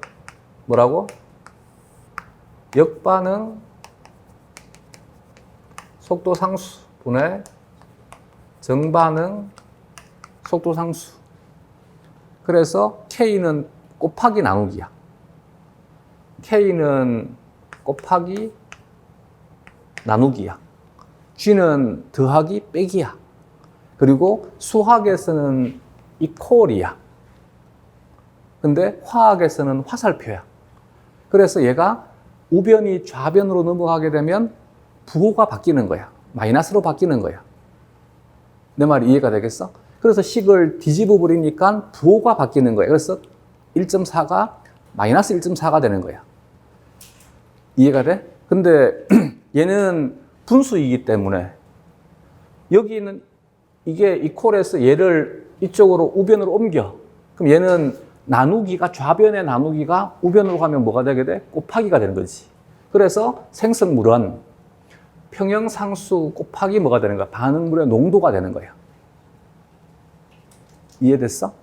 뭐라고? 역반응 속도 상수 분의 정반응 속도 상수. 그래서 K는 곱하기 나누기야. K는 곱하기 나누기야. G는 더하기 빼기야. 그리고 수학에서는 이퀄이야. 근데 화학에서는 화살표야. 그래서 얘가 우변이 좌변으로 넘어가게 되면 부호가 바뀌는 거야. 마이너스로 바뀌는 거야. 내 말이 이해가 되겠어? 그래서 식을 뒤집어 버리니까 부호가 바뀌는 거야. 그래서 1.4가 마이너스 1.4가 되는 거야. 이해가 돼? 근데 얘는 분수이기 때문에 여기는 이게 이퀄에서 얘를 이쪽으로 우변으로 옮겨. 그럼 얘는 나누기가 좌변의 나누기가 우변으로 가면 뭐가 되게 돼? 곱하기가 되는 거지. 그래서 생성물은 평형상수 곱하기 뭐가 되는 거야? 반응물의 농도가 되는 거야. 이해됐어?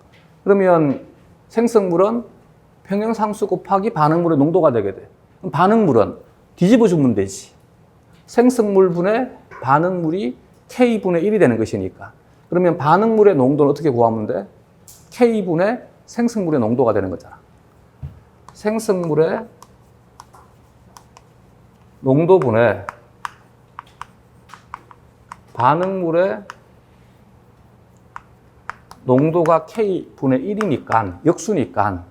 그러면 생성물은 평형상수 곱하기 반응물의 농도가 되게 돼. 그럼 반응물은 뒤집어 주면 되지. 생성물분의 반응물이 K분의 1이 되는 것이니까. 그러면 반응물의 농도는 어떻게 구하면 돼? K분의 생성물의 농도가 되는 거잖아. 생성물의 농도분의 반응물의 농도가 K분의 1이니까, 역수니까.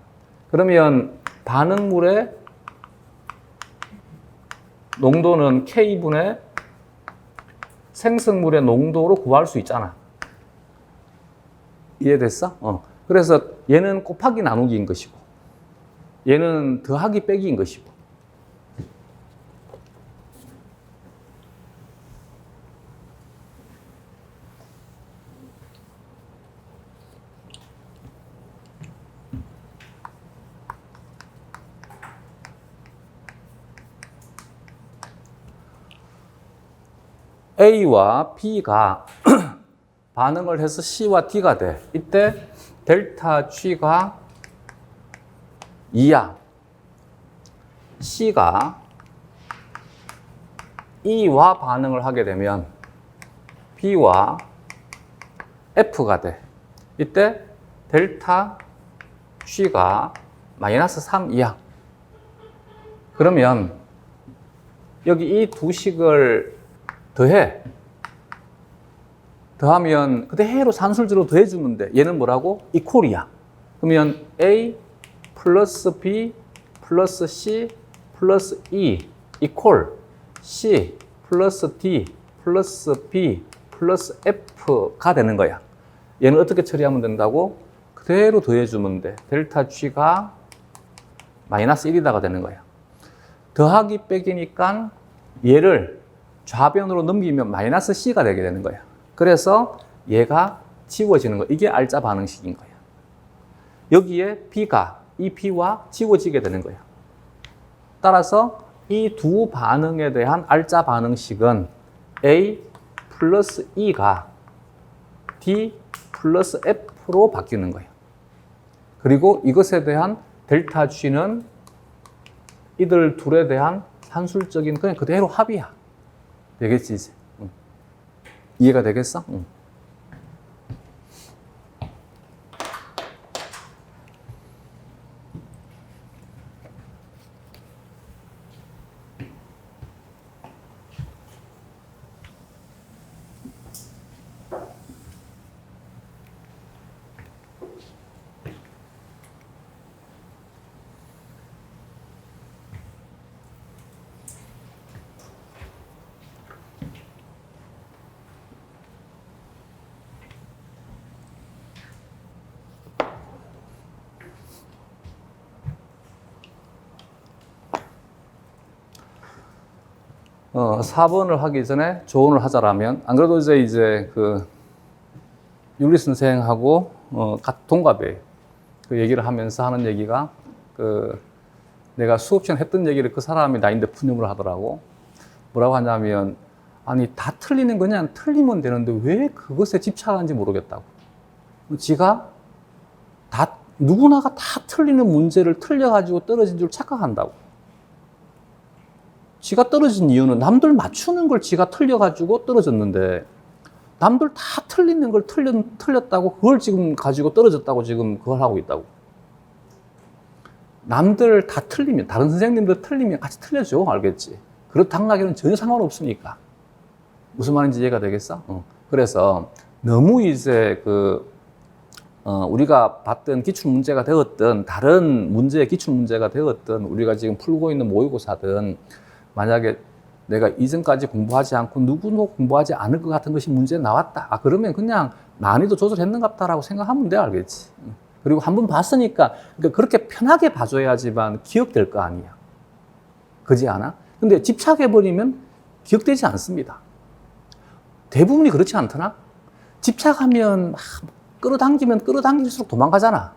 그러면 반응물의 농도는 K분의 생성물의 농도로 구할 수 있잖아. 이해됐어? 그래서 얘는 곱하기 나누기인 것이고, 얘는 더하기 빼기인 것이고. A와 B가 반응을 해서 C와 D가 돼. 이때 델타 G가 2야. C가 E와 반응을 하게 되면 B와 F가 돼. 이때 델타 G가 마이너스 3 이하. 그러면 여기 이 두 식을 더하면 그대로 산술적으로 더해주면 돼. 얘는 뭐라고? 이퀄이야. 그러면 A 플러스 B 플러스 C 플러스 E 이퀄 C 플러스 D 플러스 B 플러스 F가 되는 거야. 얘는 어떻게 처리하면 된다고? 그대로 더해주면 돼. 델타 G가 마이너스 1이다가 되는 거야. 더하기 빼기니까 얘를 좌변으로 넘기면 마이너스 C가 되게 되는 거야. 그래서 얘가 지워지는 거야. 이게 알짜 반응식인 거야. 여기에 B가 이 B와 지워지게 되는 거야. 따라서 이 두 반응에 대한 알짜 반응식은 A 플러스 E가 D 플러스 F로 바뀌는 거예요. 그리고 이것에 대한 델타 G는 이들 둘에 대한 산술적인 그냥 그대로 합이야. 되겠지, 이제? 응. 이해가 되겠어? 응. 어, 4번을 하기 전에 조언을 하자라면, 안 그래도 이제 그 윤리 선생하고 동갑이에요. 그 얘기를 하면서 하는 얘기가 내가 수업 시간 했던 얘기를 그 사람이 나인데 푸념을 하더라고. 뭐라고 하냐면, 아니 다 틀리는 거냐? 틀리면 되는데 왜 그것에 집착하는지 모르겠다고. 지가 누구나가 다 틀리는 문제를 틀려가지고 떨어진 줄 착각한다고. 지가 떨어진 이유는 남들 맞추는 걸 지가 틀려가지고 떨어졌는데, 남들 다 틀리는 걸 틀렸다고 그걸 지금 가지고 떨어졌다고 지금 그걸 하고 있다고. 남들 다 틀리면, 다른 선생님들 틀리면 같이 틀려줘. 알겠지? 당락에는 전혀 상관없으니까. 무슨 말인지 이해가 되겠어? 그래서 너무 이제 우리가 봤던 기출문제가 되었든, 다른 문제의 기출문제가 되었든, 우리가 지금 풀고 있는 모의고사든, 만약에 내가 이전까지 공부하지 않고 누구도 공부하지 않을 것 같은 것이 문제에 나왔다. 그러면 그냥 난이도 조절했는갑다라고 생각하면 돼. 알겠지? 그리고 한번 봤으니까, 그러니까 그렇게 편하게 봐줘야지만 기억될 거 아니야. 그렇지 않아? 근데 집착해버리면 기억되지 않습니다. 대부분이 그렇지 않더나? 집착하면 끌어당기면 끌어당길수록 도망가잖아.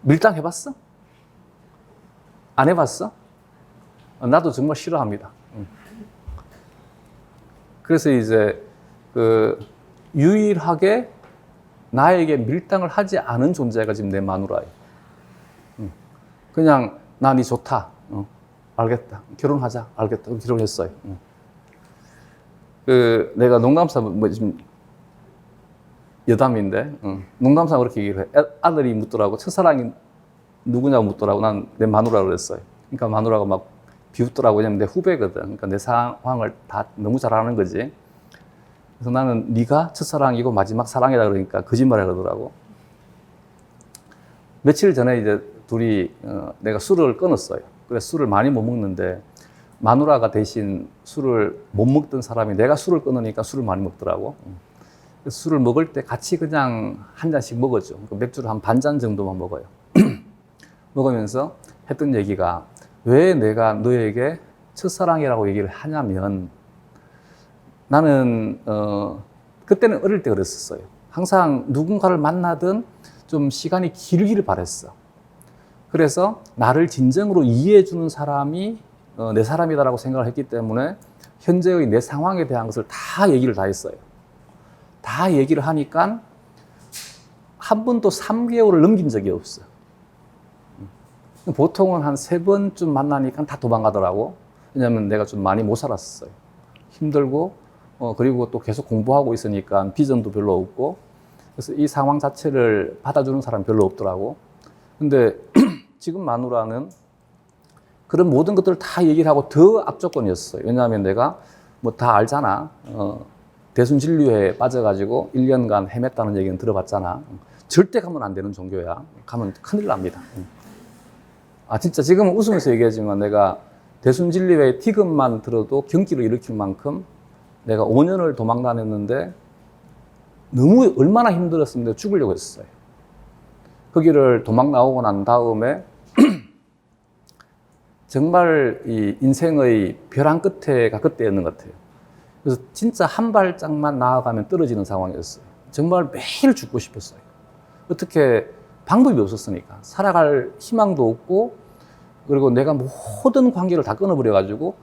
밀당 해봤어? 안 해봤어? 나도 정말 싫어합니다. 그래서 이제 유일하게 나에게 밀당을 하지 않은 존재가 지금 내 마누라예요. 그냥 나 니 좋다. 알겠다. 결혼하자. 알겠다. 결혼했어요. 내가 농담삼아 지금 여담인데 농담삼아 그렇게 얘기를 해. 아들이 묻더라고. 첫사랑이 누구냐고 묻더라고. 난 내 마누라고 그랬어요. 그러니까 마누라가 막 비웃더라고. 왜냐면 내 후배거든. 그러니까 내 상황을 다 너무 잘 아는 거지. 그래서 나는 네가 첫사랑이고 마지막 사랑이다 그러니까 거짓말을 하더라고. 며칠 전에 이제 둘이 내가 술을 끊었어요. 그래서 술을 많이 못 먹는데 마누라가 대신 술을 못 먹던 사람이 내가 술을 끊으니까 술을 많이 먹더라고. 그래서 술을 먹을 때 같이 그냥 한 잔씩 먹었죠. 맥주를 한 반 잔 정도만 먹어요. 먹으면서 했던 얘기가, 왜 내가 너에게 첫사랑이라고 얘기를 하냐면, 나는 그때는 어릴 때 그랬었어요. 항상 누군가를 만나든 좀 시간이 길기를 바랬어. 그래서 나를 진정으로 이해해주는 사람이 내 사람이다라고 생각을 했기 때문에 현재의 내 상황에 대한 것을 다 얘기를 다 했어요. 다 얘기를 하니까 한 번도 3개월을 넘긴 적이 없어. 보통은 한 3번쯤 만나니까 다 도망가더라고. 왜냐면 내가 좀 많이 못 살았어요. 힘들고, 그리고 또 계속 공부하고 있으니까 비전도 별로 없고, 그래서 이 상황 자체를 받아주는 사람이 별로 없더라고. 근데 지금 마누라는 그런 모든 것들을 다 얘기를 하고 더 악조건이었어요. 왜냐하면 내가 뭐 다 알잖아. 대순진료에 빠져가지고 1년간 헤맸다는 얘기는 들어봤잖아. 절대 가면 안 되는 종교야. 가면 큰일 납니다. 아, 진짜 지금은 웃으면서 얘기하지만 내가 대순진료회 티금만 들어도 경기를 일으킬 만큼 내가 5년을 도망 다녔는데 너무 얼마나 힘들었으면 내가 죽으려고 했어요. 거기를 도망 나오고 난 다음에 정말 이 인생의 벼랑 끝에가 그때였는 것 같아요. 그래서 진짜 한 발짝만 나아가면 떨어지는 상황이었어요. 정말 매일 죽고 싶었어요. 어떻게 방법이 없었으니까. 살아갈 희망도 없고, 그리고 내가 모든 관계를 다 끊어버려가지고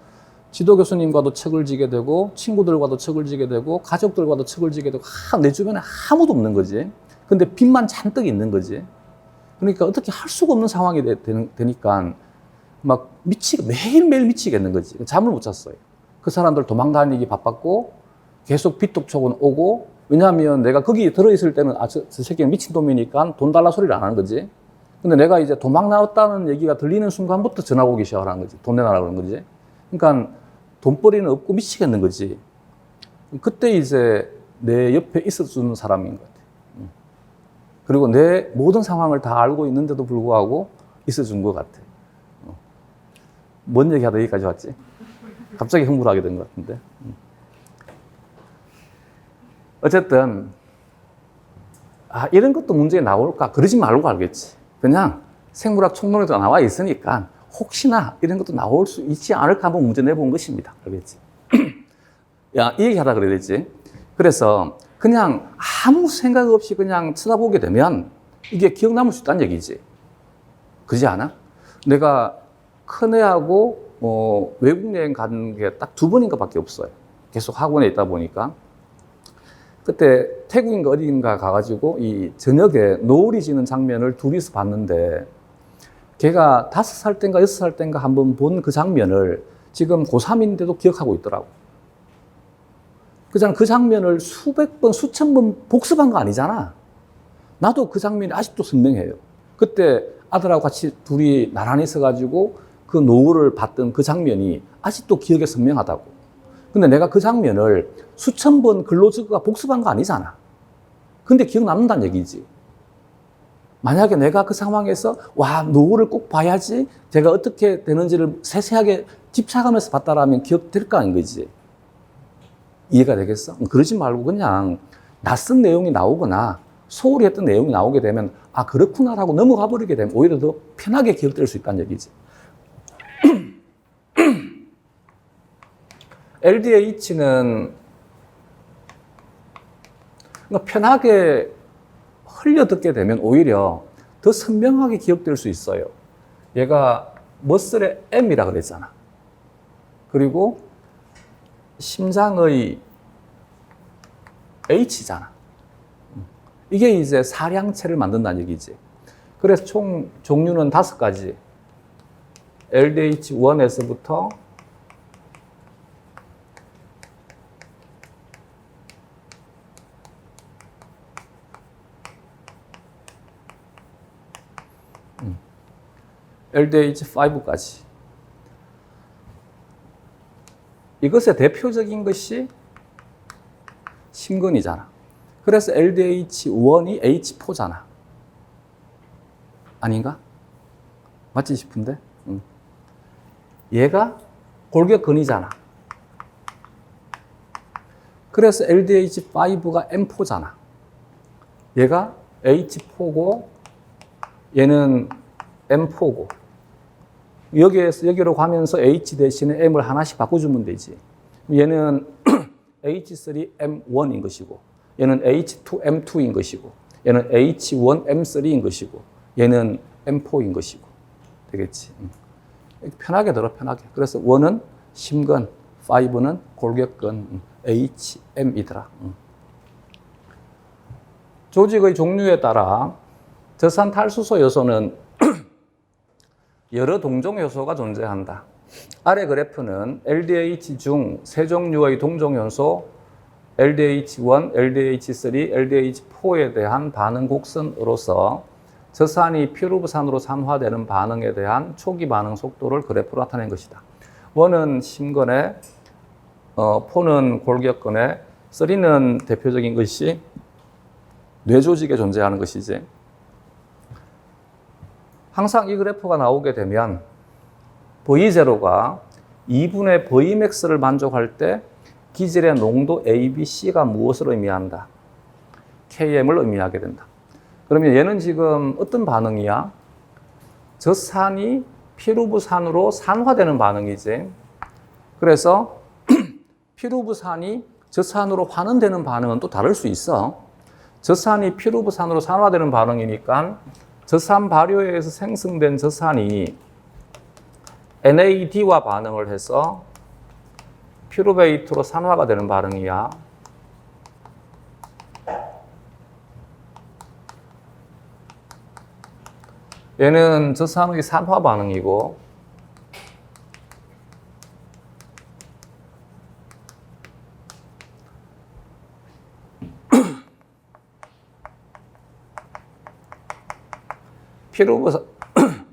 지도 교수님과도 척을 지게 되고 친구들과도 척을 지게 되고 가족들과도 척을 지게 되고 내 주변에 아무도 없는 거지. 근데 빚만 잔뜩 있는 거지. 그러니까 어떻게 할 수가 없는 상황이 되니까 막 매일매일 미치겠는 거지. 잠을 못 잤어요. 그 사람들 도망 다니기 바빴고 계속 빚독촉은 오고, 왜냐하면 내가 거기 들어있을 때는 저 새끼는 미친놈이니까 돈 달라 소리를 안 하는 거지. 근데 내가 이제 도망 나왔다는 얘기가 들리는 순간부터 전화 오기 시작하는 거지. 돈 내놔라 그런 거지. 그러니까 돈벌이는 없고 미치겠는 거지. 그때 이제 내 옆에 있어주는 사람인 것 같아. 그리고 내 모든 상황을 다 알고 있는데도 불구하고 있어준 것 같아. 뭔 얘기하다 여기까지 왔지? 갑자기 흥분하게 된 것 같은데. 어쨌든 이런 것도 문제에 나올까? 그러지 말고 알겠지. 그냥 생물학 총론에도 나와 있으니까 혹시나 이런 것도 나올 수 있지 않을까 한번 문제 내본 것입니다. 알겠지? 야, 이 얘기 하다 그래야 되지. 그래서 그냥 아무 생각 없이 그냥 쳐다보게 되면 이게 기억 남을 수 있다는 얘기지. 그렇지 않아? 내가 큰애하고 외국 여행 간 게 딱 2번인가 밖에 없어요. 계속 학원에 있다 보니까. 그때 태국인가 어딘가 가가지고 이 저녁에 노을이 지는 장면을 둘이서 봤는데, 걔가 5살 땐가 6살 땐가 한번 본 그 장면을 지금 고3인데도 기억하고 있더라고. 그 장면을 수백 번, 수천 번 복습한 거 아니잖아. 나도 그 장면이 아직도 선명해요. 그때 아들하고 같이 둘이 나란히 서가지고 그 노을을 봤던 그 장면이 아직도 기억에 선명하다고. 근데 내가 그 장면을 수천 번 글로 적어가 복습한 거 아니잖아. 근데 기억 남는다는 얘기지. 만약에 내가 그 상황에서 노을을 꼭 봐야지 제가 어떻게 되는지를 세세하게 집착하면서 봤다라면 기억될 거 아닌 거지. 이해가 되겠어? 그러지 말고 그냥 낯선 내용이 나오거나 소홀히 했던 내용이 나오게 되면 그렇구나라고 넘어가 버리게 되면 오히려 더 편하게 기억될 수 있다는 얘기지. LDH는 편하게 흘려듣게 되면 오히려 더 선명하게 기억될 수 있어요. 얘가 머슬의 M이라 그랬잖아. 그리고 심장의 H잖아. 이게 이제 사량체를 만든다는 얘기지. 그래서 총 종류는 5가지. LDH1에서부터 LDH5까지. 이것의 대표적인 것이 심근이잖아. 그래서 LDH1이 H4잖아. 아닌가? 맞지 싶은데? 얘가 골격근이잖아. 그래서 LDH5가 M4잖아. 얘가 H4고 얘는 M4고 여기로 가면서 H 대신에 M을 하나씩 바꿔주면 되지. 얘는 H3M1인 것이고 얘는 H2M2인 것이고 얘는 H1M3인 것이고 얘는 M4인 것이고 되겠지. 편하게 들어 편하게. 그래서 1은 심근, 5는 골격근, HM이더라. 조직의 종류에 따라 저산탈수소 요소는 여러 동종 요소가 존재한다. 아래 그래프는 LDH 중 세 종류의 동종 요소 LDH1, LDH3, LDH4에 대한 반응 곡선으로서 젖산이 피루부산으로 산화되는 반응에 대한 초기 반응 속도를 그래프로 나타낸 것이다. 1은 심근에, 4는 골격근에, 3는 대표적인 것이 뇌조직에 존재하는 것이지. 항상 이 그래프가 나오게 되면 V0가 2분의 Vmax를 만족할 때 기질의 농도 A, B, C가 무엇을 의미한다? Km을 의미하게 된다. 그러면 얘는 지금 어떤 반응이야? 젖산이 피루부산으로 산화되는 반응이지. 그래서 피루부산이 젖산으로 환원되는 반응은 또 다를 수 있어. 젖산이 피루부산으로 산화되는 반응이니까 젖산 발효에 의해서 생성된 젖산이 NAD와 반응을 해서 피루베이트로 산화가 되는 반응이야. 얘는 젖산의 산화 반응이고,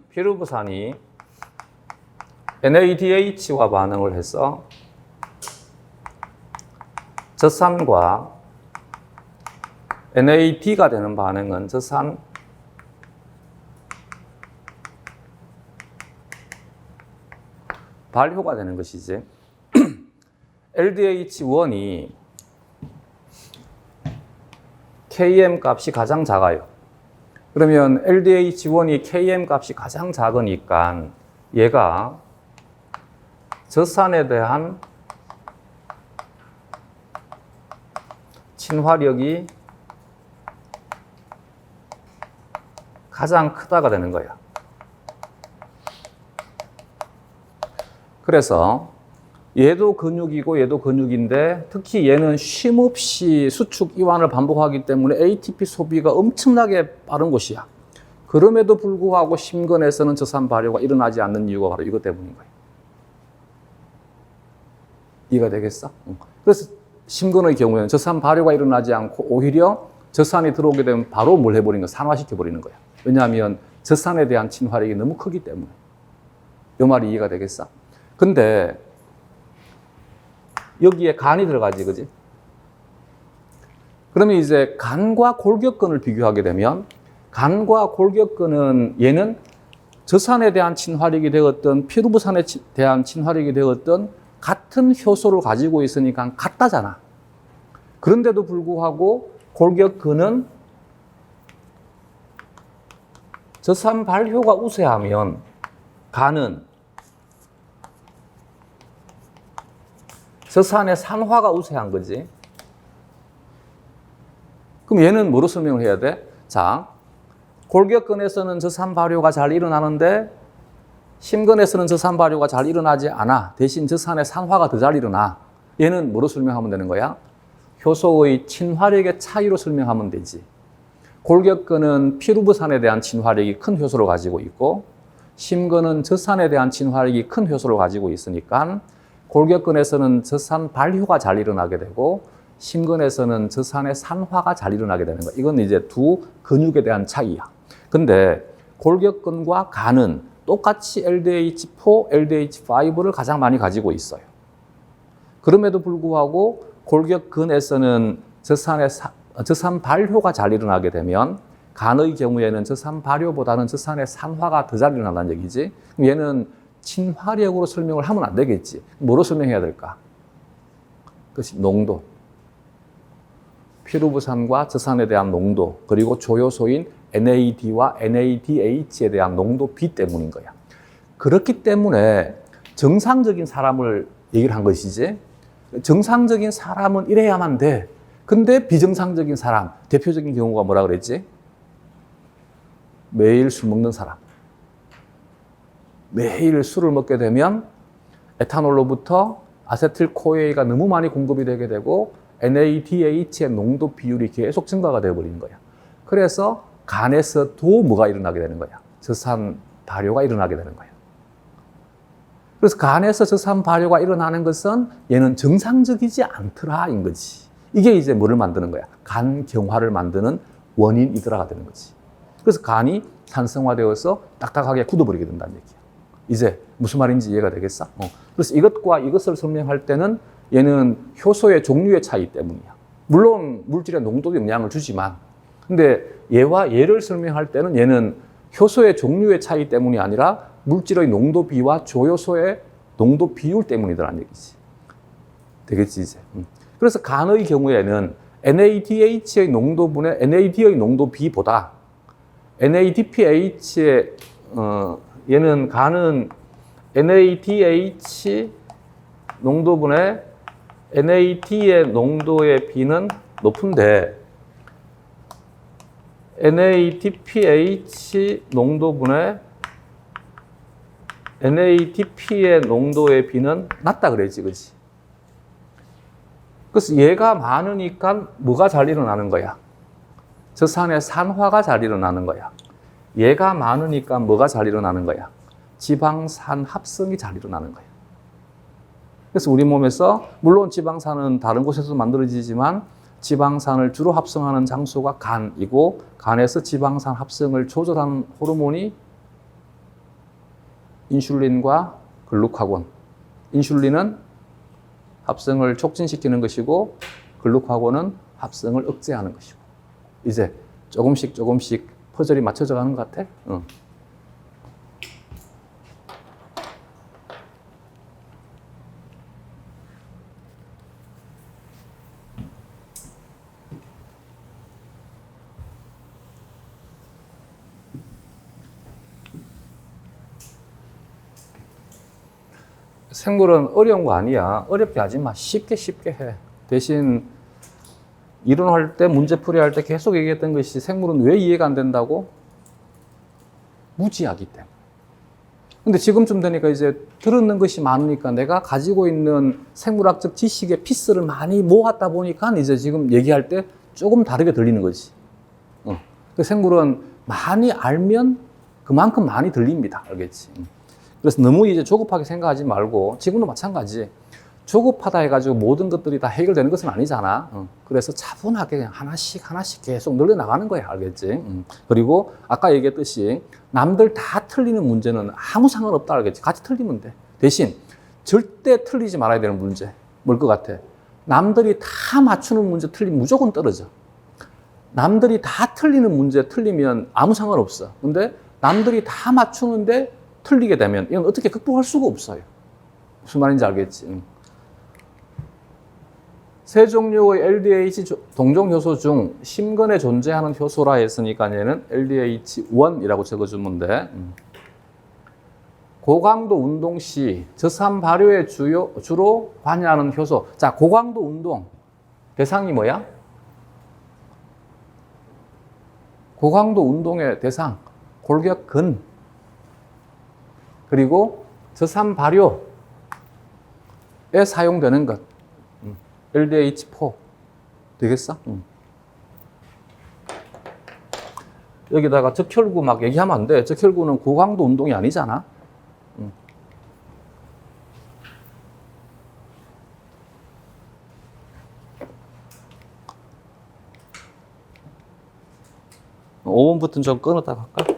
피루부산이 NADH와 반응을 해서 젖산과 NAD가 되는 반응은 젖산 발효가 되는 것이지. LDH1이 Km 값이 가장 작아요. 그러면 LDH1이 Km 값이 가장 작으니까 얘가 젖산에 대한 친화력이 가장 크다가 되는 거야. 그래서 얘도 근육이고 얘도 근육인데 특히 얘는 쉼없이 수축 이완을 반복하기 때문에 ATP 소비가 엄청나게 빠른 곳이야. 그럼에도 불구하고 심근에서는 젖산 발효가 일어나지 않는 이유가 바로 이것 때문인 거야. 이해가 되겠어? 그래서 심근의 경우에는 젖산 발효가 일어나지 않고 오히려 젖산이 들어오게 되면 바로 뭘 해버리는 거야? 산화시켜버리는 거야. 왜냐하면 젖산에 대한 친화력이 너무 크기 때문에. 이 말이 이해가 되겠어? 근데 여기에 간이 들어가지, 그지? 그러면 이제 간과 골격근을 비교하게 되면 간과 골격근은 얘는 젖산에 대한 친화력이 되었던 피루부산에 대한 친화력이 되었던 같은 효소를 가지고 있으니까 같다잖아. 그런데도 불구하고 골격근은 젖산 발효가 우세하면 간은 젖산의 산화가 우세한 거지. 그럼 얘는 뭐로 설명을 해야 돼? 자, 골격근에서는 젖산 발효가 잘 일어나는데 심근에서는 젖산 발효가 잘 일어나지 않아. 대신 젖산의 산화가 더 잘 일어나. 얘는 뭐로 설명하면 되는 거야? 효소의 친화력의 차이로 설명하면 되지. 골격근은 피루부산에 대한 친화력이 큰 효소를 가지고 있고 심근은 젖산에 대한 친화력이 큰 효소를 가지고 있으니까 골격근에서는 젖산 발효가 잘 일어나게 되고 심근에서는 젖산의 산화가 잘 일어나게 되는 거야. 이건 이제 두 근육에 대한 차이야. 근데 골격근과 간은 똑같이 LDH4, LDH5를 가장 많이 가지고 있어요. 그럼에도 불구하고 골격근에서는 젖산 발효가 잘 일어나게 되면 간의 경우에는 젖산 발효보다는 젖산의 산화가 더 잘 일어난다는 얘기지. 그럼 얘는 친화력으로 설명을 하면 안 되겠지. 뭐로 설명해야 될까? 그것이 농도. 피루부산과 젖산에 대한 농도, 그리고 조효소인 NAD와 NADH에 대한 농도 비 때문인 거야. 그렇기 때문에 정상적인 사람을 얘기를 한 것이지. 정상적인 사람은 이래야만 돼. 근데 비정상적인 사람, 대표적인 경우가 뭐라 그랬지? 매일 술 먹는 사람. 매일 술을 먹게 되면 에탄올로부터 아세틸코에이가 너무 많이 공급이 되게 되고 NADH의 농도 비율이 계속 증가가 되어버리는 거야. 그래서 간에서도 뭐가 일어나게 되는 거야? 젖산 발효가 일어나게 되는 거야. 그래서 간에서 젖산 발효가 일어나는 것은 얘는 정상적이지 않더라인 거지. 이게 이제 뭐를 만드는 거야? 간경화를 만드는 원인이더라가 되는 거지. 그래서 간이 산성화되어서 딱딱하게 굳어버리게 된다는 얘기야. 이제 무슨 말인지 이해가 되겠어? 그래서 이것과 이것을 설명할 때는 얘는 효소의 종류의 차이 때문이야. 물론 물질의 농도에 영향을 주지만, 근데 얘와 얘를 설명할 때는 얘는 효소의 종류의 차이 때문이 아니라 물질의 농도 비와 조효소의 농도 비율 때문이더라는 얘기지. 되겠지, 이제. 그래서 간의 경우에는 NADH의 농도분의 NAD의 농도 비보다 NADPH의 얘는 간은 NADH 농도분의 NAD의 농도의 비는 높은데 NADPH 농도분의 NADP의 농도의 비는 낮다 그랬지, 그렇지? 그래서 얘가 많으니까 뭐가 잘 일어나는 거야? 젖산의 산화가 잘 일어나는 거야. 얘가 많으니까 뭐가 잘 일어나는 거야? 지방산 합성이 잘 일어나는 거야. 그래서 우리 몸에서 물론 지방산은 다른 곳에서 만들어지지만 지방산을 주로 합성하는 장소가 간이고 간에서 지방산 합성을 조절하는 호르몬이 인슐린과 글루카곤. 인슐린은 합성을 촉진시키는 것이고 글루카곤은 합성을 억제하는 것이고. 이제 조금씩 퍼즐이 맞춰져 가는 것 같아? 응. 생물은 어려운 거 아니야. 어렵게 하지 마. 쉽게 해. 대신 이론할 때, 문제풀이 할 때 계속 얘기했던 것이 생물은 왜 이해가 안 된다고? 무지하기 때문에. 근데 지금쯤 되니까 이제 들었는 것이 많으니까 내가 가지고 있는 생물학적 지식의 피스를 많이 모았다 보니까 이제 지금 얘기할 때 조금 다르게 들리는 거지. 그 생물은 많이 알면 그만큼 많이 들립니다. 알겠지? 그래서 너무 이제 조급하게 생각하지 말고, 지금도 마찬가지. 조급하다 해가지고 모든 것들이 다 해결되는 것은 아니잖아. 그래서 차분하게 그냥 하나씩 계속 늘려나가는 거야. 알겠지? 그리고 아까 얘기했듯이 남들 다 틀리는 문제는 아무 상관없다. 알겠지? 같이 틀리면 돼. 대신 절대 틀리지 말아야 되는 문제. 뭘 것 같아? 남들이 다 맞추는 문제 틀리면 무조건 떨어져. 남들이 다 틀리는 문제 틀리면 아무 상관없어. 근데 남들이 다 맞추는데 틀리게 되면 이건 어떻게 극복할 수가 없어요. 무슨 말인지 알겠지? 세 종류의 LDH 동종 효소 중 심근에 존재하는 효소라 했으니까 얘는 LDH1이라고 적어주면 돼. 고강도 운동 시 저산 발효에 주로 관여하는 효소. 자, 고강도 운동 대상이 뭐야? 고강도 운동의 대상 골격근, 그리고 저산 발효에 사용되는 것 LDH4 되겠어? 여기다가 적혈구 막 얘기하면 안 돼. 적혈구는 고강도 운동이 아니잖아. 응. 5분부터는 좀 끊었다 갈까?